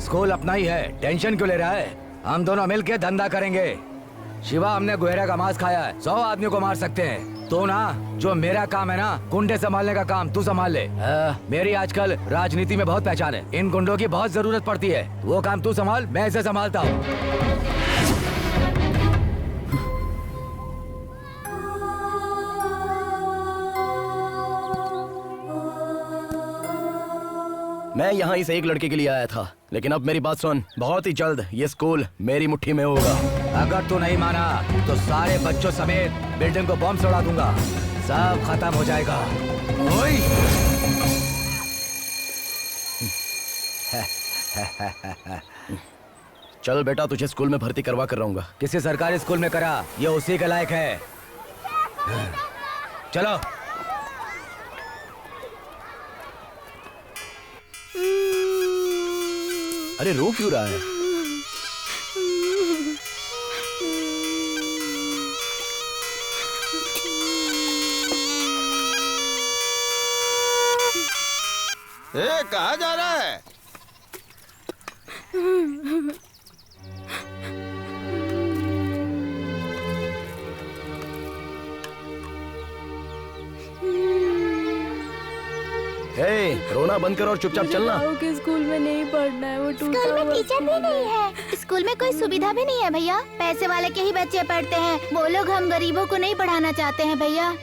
S10: स्कूल अपना ही है, टेंशन क्यों ले रहा है? हम दोनों मिलके धंधा करेंगे। शिवा, हमने गुहेरा का मांस खाया है, 100 आदमियों को मार सकते हैं। तो ना, जो मेरा काम है ना, गुंडे संभालने का काम तू संभाल ले। मेरी आजकल राजनीति में बहुत पहचान है, इन गुंडों की बहुत जरूरत पड़ती है। वो काम तू संभाल, मैं इसे संभालता हूँ।
S9: मैं यहाँ इस एक लड़के के लिए आया था, लेकिन अब मेरी बात सुन, बहुत ही जल्द ये स्कूल मेरी मुट्ठी में होगा।
S10: अगर तू नहीं माना तो सारे बच्चों समेत बिल्डिंग को बम से उड़ा दूंगा, सब खत्म हो जाएगा। ओए!
S9: चल बेटा, तुझे स्कूल में भर्ती करवा कर रहूंगा।
S10: किसी सरकारी स्कूल में करा, ये उसी के लायक है। चलो।
S9: अरे रो क्यों रहा है?
S1: कहाँ जा रहा है?
S9: रोना बंद कर और चुपचाप चलना।
S6: के स्कूल में नहीं पढ़ना है, वो टूटा
S14: स्कूल में
S6: हुआ
S14: टीचर भी नहीं है, स्कूल में कोई सुविधा भी नहीं है भैया। पैसे वाले के ही बच्चे पढ़ते हैं, वो लोग हम गरीबों को नहीं पढ़ाना चाहते हैं भैया।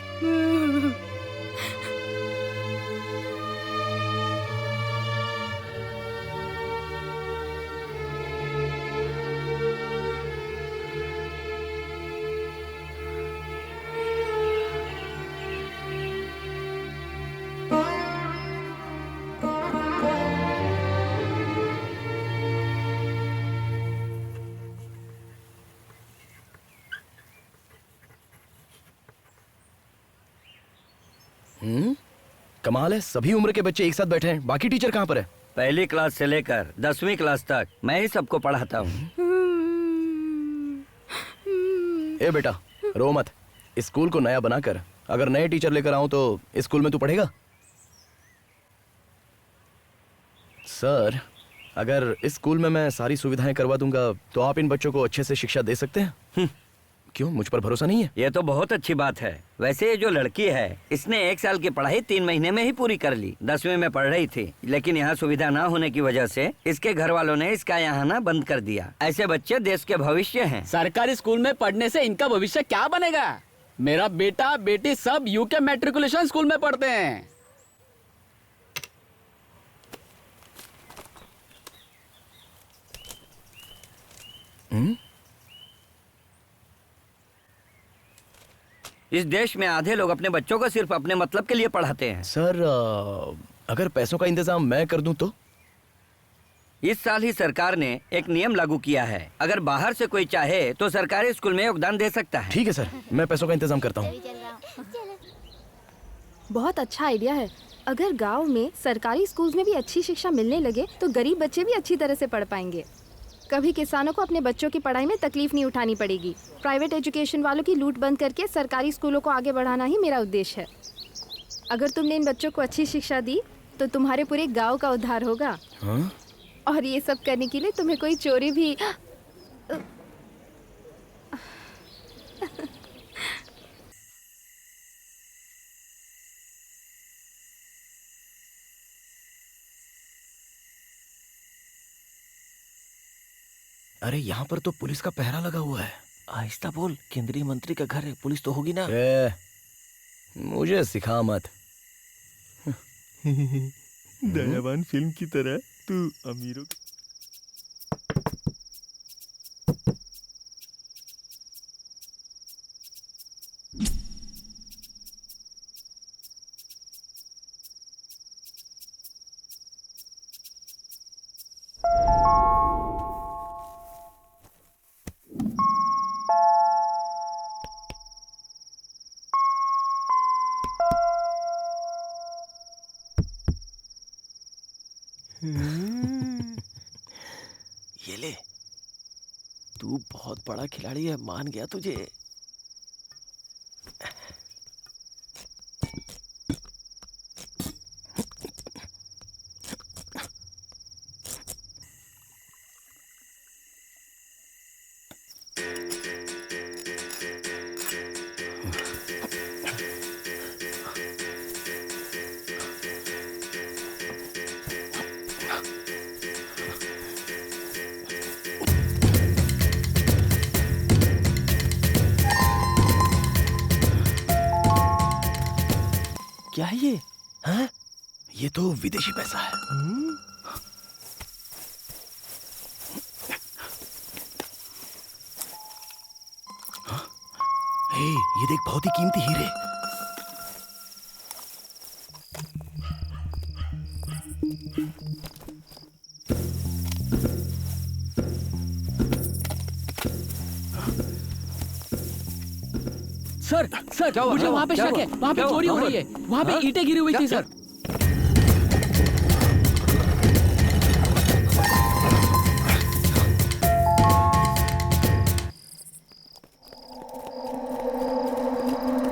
S9: कमाल है, सभी उम्र के बच्चे एक साथ बैठे हैं। बाकी टीचर कहाँ पर है?
S16: पहली क्लास से लेकर 10वीं क्लास तक मैं ही सबको पढ़ाता हूँ।
S9: ए बेटा, रो मत। इस स्कूल को नया बनाकर अगर नए टीचर लेकर आऊं तो इस स्कूल में तू पढ़ेगा? सर, अगर इस स्कूल में मैं सारी सुविधाएं करवा दूंगा तो आप इन बच्चों को अच्छे से शिक्षा दे सकते हैं। क्यों, मुझ पर भरोसा नहीं है?
S16: ये तो बहुत अच्छी बात है। वैसे ये जो लड़की है, इसने 1 साल की पढ़ाई 3 महीने में ही पूरी कर ली। 10वीं में पढ़ रही थी, लेकिन यहाँ सुविधा ना होने की वजह से इसके घर वालों ने इसका यहाँ आना बंद कर दिया। ऐसे बच्चे देश के भविष्य हैं।
S8: सरकारी स्कूल में पढ़ने से इनका भविष्य क्या बनेगा? मेरा बेटा बेटी सब यूके मैट्रिकुलेशन स्कूल में पढ़ते हैं।
S16: इस देश में आधे लोग अपने बच्चों को सिर्फ अपने मतलब के लिए पढ़ाते हैं।
S9: सर, अगर पैसों का इंतजाम मैं कर दूं तो?
S16: इस साल ही सरकार ने एक नियम लागू किया है, अगर बाहर से कोई चाहे तो सरकारी स्कूल में योगदान दे सकता है।
S9: ठीक है सर, मैं पैसों का इंतजाम करता हूँ।
S6: बहुत अच्छा आइडिया है। अगर गांव में सरकारी स्कूल्स में भी अच्छी शिक्षा मिलने लगे तो गरीब बच्चे भी अच्छी तरह से पढ़ पाएंगे। कभी किसानों को अपने बच्चों की पढ़ाई में तकलीफ नहीं उठानी पड़ेगी। प्राइवेट एजुकेशन वालों की लूट बंद करके सरकारी स्कूलों को आगे बढ़ाना ही मेरा उद्देश्य है। अगर तुमने इन बच्चों को अच्छी शिक्षा दी तो तुम्हारे पूरे गांव का उद्धार होगा।
S9: हाँ?
S6: और ये सब करने के लिए तुम्हें कोई चोरी भी
S9: अरे यहाँ पर तो पुलिस का पहरा लगा हुआ है।
S3: आहिस्ता बोल, केंद्रीय मंत्री का घर है, पुलिस तो होगी ना।
S9: मुझे सिखा मत।
S3: दयावान फिल्म की तरह तू अमीरों बड़ा खिलाड़ी है, मान गया तुझे। क्या है ये? हाँ?
S9: ये तो विदेशी पैसा है। हे, ये देख, बहुत ही कीमती हीरे।
S8: सर सर मुझे वहाँ पे शक है, वहाँ पे चोरी हो रही है, वहाँ पे ईंटें गिरी हुई थी सर।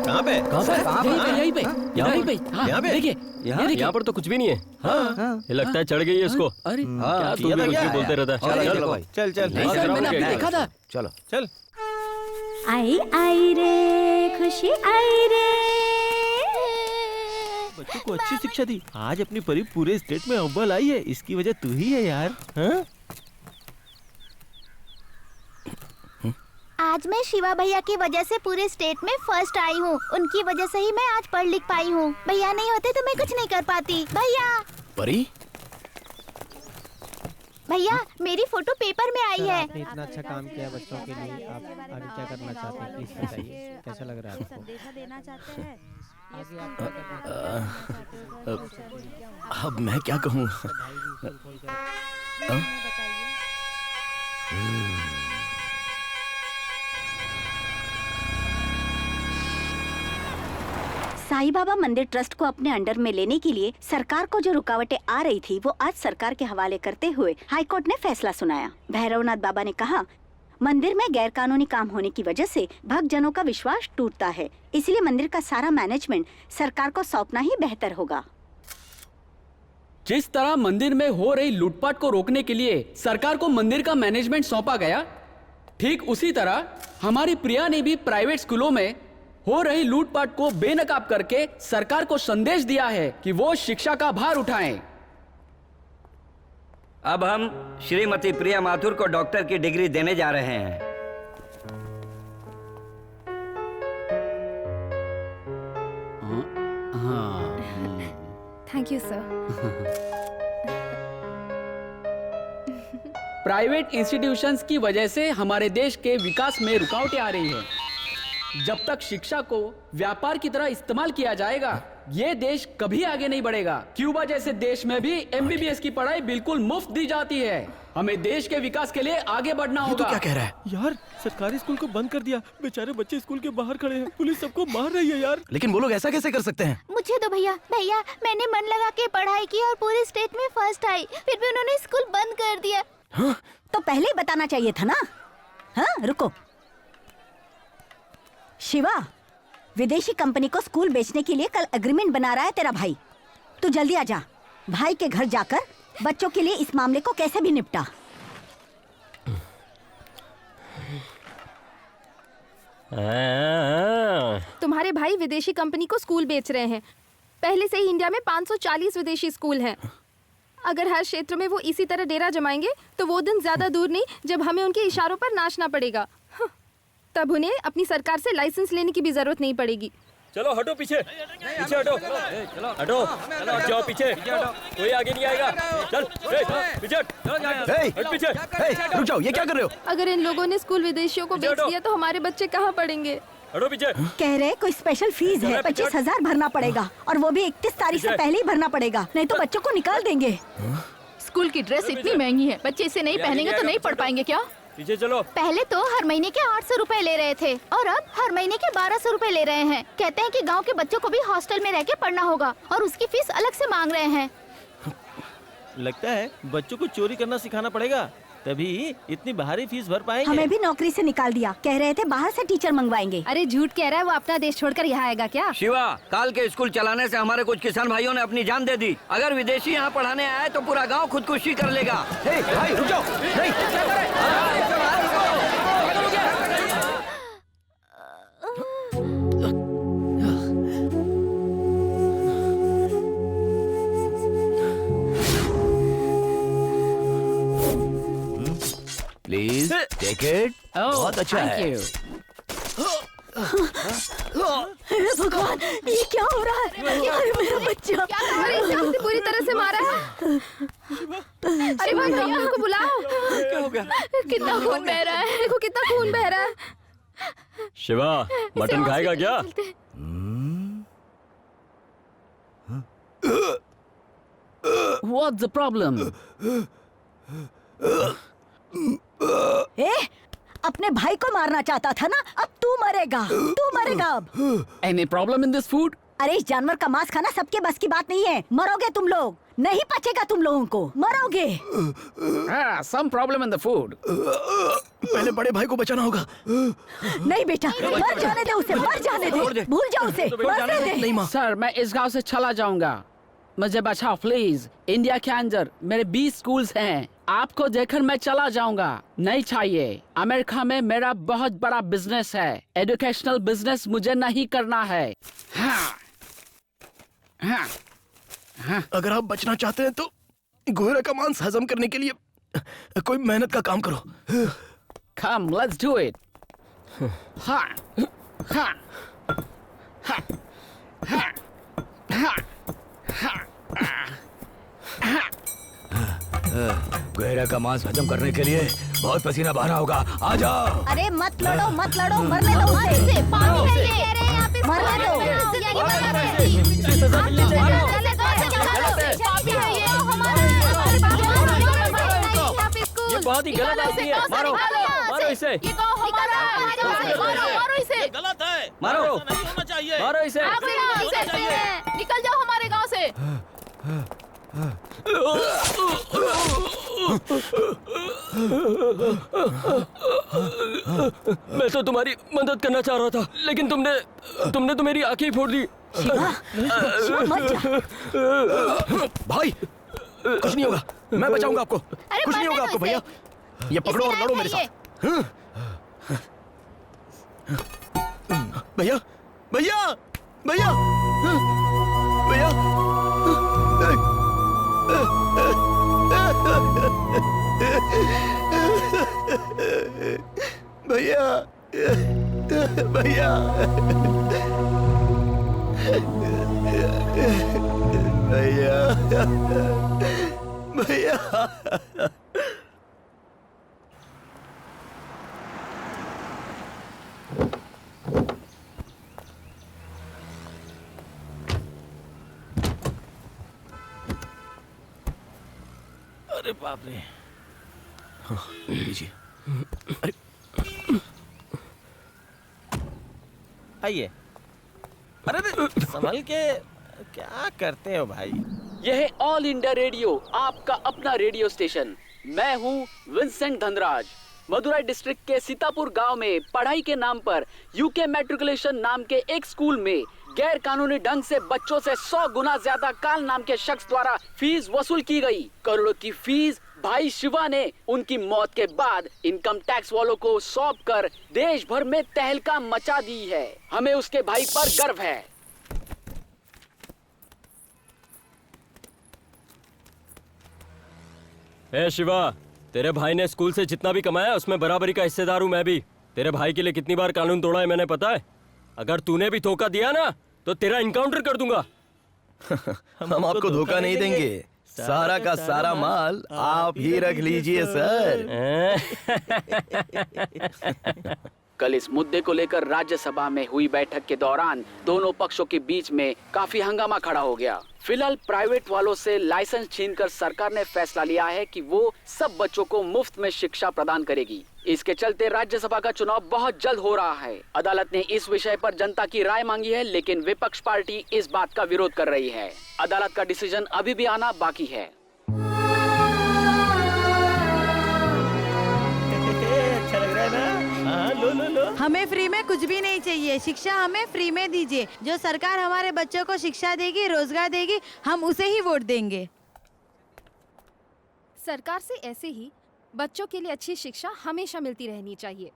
S3: कहाँ पे?
S8: यहीं पे देखिए,
S4: यहाँ पर तो कुछ भी नहीं है। ये लगता है चढ़ गई है इसको।
S8: अरे
S4: क्या तू भी कुछ भी बोलते रहता है।
S3: चल चल
S8: नहीं सर, मैंने अभी देखा था।
S9: चलो
S3: चल।
S2: आई आई रे खुशी आई रे।
S3: बच्चों को अच्छी शिक्षा दी, आज अपनी परी पूरे स्टेट में अव्वल आई है, इसकी वजह तू ही है यार। हाँ?
S14: आज मैं शिवा भैया की वजह से पूरे स्टेट में फर्स्ट आई हूँ। उनकी वजह से ही मैं आज पढ़ लिख पाई हूँ। भैया नहीं होते तो मैं कुछ नहीं कर पाती। भैया
S9: परी,
S14: भैया मेरी फोटो पेपर में आई है।
S15: आपने इतना अच्छा काम किया बच्चों के लिए, आप आगे क्या करना चाहते हैं प्लीज बताइए, कैसा लग रहा है आपको?
S18: संदेशा देना चाहते हैं।
S9: अब मैं क्या कहूँ?
S2: साईं बाबा मंदिर ट्रस्ट को अपने अंडर में लेने के लिए सरकार को जो रुकावटें आ रही थी वो आज सरकार के हवाले करते हुए हाई कोर्ट ने फैसला सुनाया। भैरवनाथ बाबा ने कहा, मंदिर में गैरकानूनी काम होने की वजह से भक्तजनों का विश्वास टूटता है, इसलिए मंदिर का सारा मैनेजमेंट सरकार को सौंपना ही बेहतर होगा।
S8: जिस तरह मंदिर में हो रही लूटपाट को रोकने के लिए सरकार को मंदिर का मैनेजमेंट सौंपा गया, ठीक उसी तरह हमारी प्रिया ने भी प्राइवेट स्कूलों में हो रही लूटपाट को बेनकाब करके सरकार को संदेश दिया है कि वो शिक्षा का भार उठाएं।
S16: अब हम श्रीमती प्रिया माथुर को डॉक्टर की डिग्री देने जा रहे हैं।
S6: Thank you sir.
S8: Private institutions की वजह से हमारे देश के विकास में रुकावटें आ रही है। जब तक शिक्षा को व्यापार की तरह इस्तेमाल किया जाएगा, ये देश कभी आगे नहीं बढ़ेगा। क्यूबा जैसे देश में भी एमबीबीएस की पढ़ाई बिल्कुल मुफ्त दी जाती है। हमें देश के विकास के लिए आगे बढ़ना होगा।
S9: तो क्या कह रहा है
S3: यार? सरकारी स्कूल को बंद कर दिया, बेचारे बच्चे स्कूल के बाहर खड़े हैं, पुलिस सबको मार रही है यार।
S9: लेकिन वो लोग ऐसा कैसे कर सकते हैं?
S14: मुझे दो भैया। भैया मैंने मन लगा के पढ़ाई की और पूरे स्टेट में फर्स्ट आई, फिर भी उन्होंने स्कूल बंद कर दिया।
S2: हाँ? तो पहले ही बताना चाहिए था ना। हाँ रुको, शिवा, विदेशी कंपनी को स्कूल बेचने के लिए कल एग्रीमेंट बना रहा है तेरा भाई। तू जल्दी आ जा, भाई के घर जाकर बच्चों के लिए इस मामले को कैसे भी निपटा।
S6: तुम्हारे भाई विदेशी कंपनी को स्कूल बेच रहे हैं। पहले से ही इंडिया में 540 विदेशी स्कूल हैं। अगर हर क्षेत्र में वो इसी तरह डेरा जमाएंगे तो वो दिन ज्यादा दूर नहीं जब हमें उनके इशारों पर नाचना पड़ेगा। तब उन्हें अपनी सरकार से लाइसेंस लेने की भी जरूरत नहीं पड़ेगी।
S4: चलो हटो, पीछे पीछे हटो, हटो जाओ पीछे, कोई आगे नहीं आएगा। चल पीछे हट, पीछे
S9: रुक जाओ, ये क्या कर रहे हो?
S6: अगर इन लोगों ने स्कूल विदेशियों को बेच दिया तो हमारे बच्चे कहाँ पढ़ेंगे?
S4: हटो पीछे।
S2: कह रहे कोई स्पेशल फीस है, 25,000 भरना पड़ेगा और वो भी 31 तारीख से पहले ही भरना पड़ेगा, नहीं तो बच्चों को निकाल देंगे।
S11: स्कूल की ड्रेस इतनी महंगी है, बच्चे इसे नहीं पहनेंगे तो नहीं पढ़ पाएंगे क्या?
S4: पीछे चलो।
S14: पहले तो हर महीने के 800 रुपए ले रहे थे और अब हर महीने के 1200 रुपए ले रहे हैं। कहते हैं कि गांव के बच्चों को भी हॉस्टल में रह के पढ़ना होगा और उसकी फीस अलग से मांग रहे हैं।
S3: लगता है बच्चों को चोरी करना सिखाना पड़ेगा। तभी इतनी भारी फीस भर पाएंगे।
S2: हमें भी नौकरी से निकाल दिया, कह रहे थे बाहर से टीचर मंगवाएंगे।
S6: अरे झूठ कह रहा है, वो अपना देश छोड़कर यहाँ आएगा क्या?
S16: शिवा, काल के स्कूल चलाने से हमारे कुछ किसान भाइयों ने अपनी जान दे दी। अगर विदेशी यहाँ पढ़ाने आए तो पूरा गांव खुदकुशी कर लेगा।
S9: भाई रुक जाओ, प्लीज टेक इट। बहुत अच्छा है।
S2: हे भगवान, ये क्या हो रहा है? अरे मेरा बच्चा!
S6: अरे इसे आपने पूरी तरह से मारा है। अरे भाई डॉक्टर को बुलाओ।
S3: क्या हो गया?
S6: कितना खून बह रहा है, देखो कितना खून बह रहा है।
S4: शिवा, मटन खाएगा क्या?
S8: What's the problem?
S2: अपने भाई को मारना चाहता था ना, अब तू मरेगा, तू मरेगा अब।
S8: Any problem in this food?
S2: अरे इस जानवर का मांस खाना सबके बस की बात नहीं है, मरोगे तुम लोग, नहीं पचेगा तुम लोगों को, मरोगे।
S8: Some problem in the food.
S9: पहले बड़े भाई को बचाना होगा।
S2: नहीं बेटा, मर जाने दे उसे, मर जाने दे, भूल जाओ उसे, मरने दे।
S8: सर, मैं इस गांव से चला जाऊंगा, मुझे बचाओ प्लीज। इंडिया के अंदर मेरे 20 स्कूल्स हैं, आपको देखकर मैं चला जाऊंगा, नहीं चाहिए। अमेरिका में मेरा बहुत बड़ा बिजनेस है, एजुकेशनल बिजनेस मुझे नहीं करना है। हाँ। हाँ। हाँ।
S9: अगर आप बचना चाहते हैं तो घोड़े का मांस हजम करने के लिए कोई मेहनत का काम करो।
S8: Come, let's do it. हाँ। हाँ। हाँ। हाँ। हाँ।
S10: गहरा का मांस हजम करने के लिए बहुत पसीना बहाना होगा। आ जाओ।
S2: अरे मत लड़ो, मत लड़ो, मरने दो उसे।
S14: पानी है ये।
S2: मरने दो।
S4: ये बहुत ही गलत आदमी है, मारो मारो इसे।
S11: ये गाँव हमारा है, मारो इसे।
S3: गलत है,
S4: मारो,
S3: नहीं होना चाहिए।
S4: मारो इसे।
S11: निकल जाओ हमारे गाँव से।
S4: मैं तो तुम्हारी मदद करना चाह रहा था, लेकिन तुमने तो मेरी आंखें ही फोड़ दी।
S9: भाई कुछ नहीं होगा, मैं बचाऊंगा आपको, कुछ नहीं होगा आपको भैया। ये पकड़ो और लड़ो मेरे साथ। भैया भैया भैया भैया भैया भैया भैया भैया।
S3: अरे बाप रे।
S9: लीजिए। अरे
S3: आइए। अरे संभल के, क्या करते हो भाई?
S8: यह है ऑल इंडिया रेडियो, आपका अपना रेडियो स्टेशन। मैं हूँ विंसेंट धनराज। मदुराई डिस्ट्रिक्ट के सीतापुर गांव में पढ़ाई के नाम पर यूके मैट्रिकुलेशन नाम के एक स्कूल में गैर कानूनी ढंग से बच्चों से 100 गुना ज्यादा काल नाम के शख्स द्वारा फीस वसूल की गई। करोड़ों की फीस भाई शिवा ने उनकी मौत के बाद इनकम टैक्स वालों को सौंप कर देश भर में तहलका मचा दी है। हमें उसके भाई पर गर्व है।
S4: ए शिवा, तेरे भाई ने स्कूल से जितना भी कमाया उसमें बराबरी का हिस्सेदार हूँ मैं भी। तेरे भाई के लिए कितनी बार कानून तोड़ा है मैंने, पता है? अगर तूने भी धोखा दिया ना तो तेरा इनकाउंटर कर दूंगा।
S9: हम आपको धोखा नहीं देंगे, सारा का सारा माल आप ही रख लीजिए सर।
S8: कल इस मुद्दे को लेकर राज्यसभा में हुई बैठक के दौरान दोनों पक्षों के बीच में काफी हंगामा खड़ा हो गया। फिलहाल प्राइवेट वालों से लाइसेंस छीनकर सरकार ने फैसला लिया है कि वो सब बच्चों को मुफ्त में शिक्षा प्रदान करेगी। इसके चलते राज्यसभा का चुनाव बहुत जल्द हो रहा है। अदालत ने इस विषय पर जनता की राय मांगी है, लेकिन विपक्ष पार्टी इस बात का विरोध कर रही है। अदालत का डिसीजन अभी भी आना बाकी है।
S18: हमें फ्री में कुछ भी नहीं चाहिए, शिक्षा हमें फ्री में दीजिए। जो सरकार हमारे बच्चों को शिक्षा देगी, रोजगार देगी, हम उसे ही वोट देंगे।
S6: सरकार से ऐसे ही बच्चों के लिए अच्छी शिक्षा हमेशा मिलती रहनी चाहिए।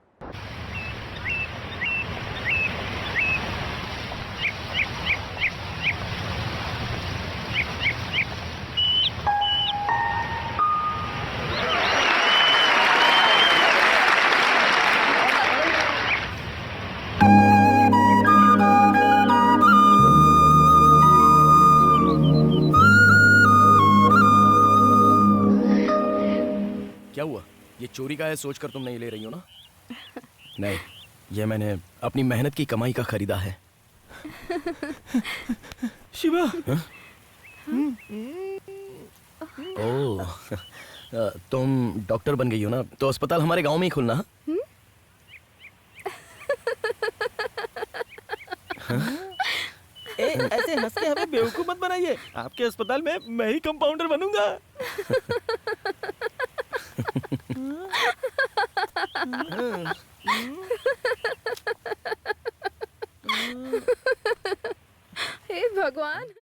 S9: क्या हुआ? ये चोरी का है सोचकर तुम नहीं ले रही हो ना? नहीं, ये मैंने अपनी मेहनत की कमाई का खरीदा है।
S3: शिवा।
S9: ओह, तुम डॉक्टर बन गई हो ना, तो अस्पताल हमारे गांव में ही खुलना।
S3: ऐसे हंस के हमें बेवकूफ मत बनाइए। आपके अस्पताल में मैं ही कंपाउंडर बनूंगा।
S6: हे भगवान।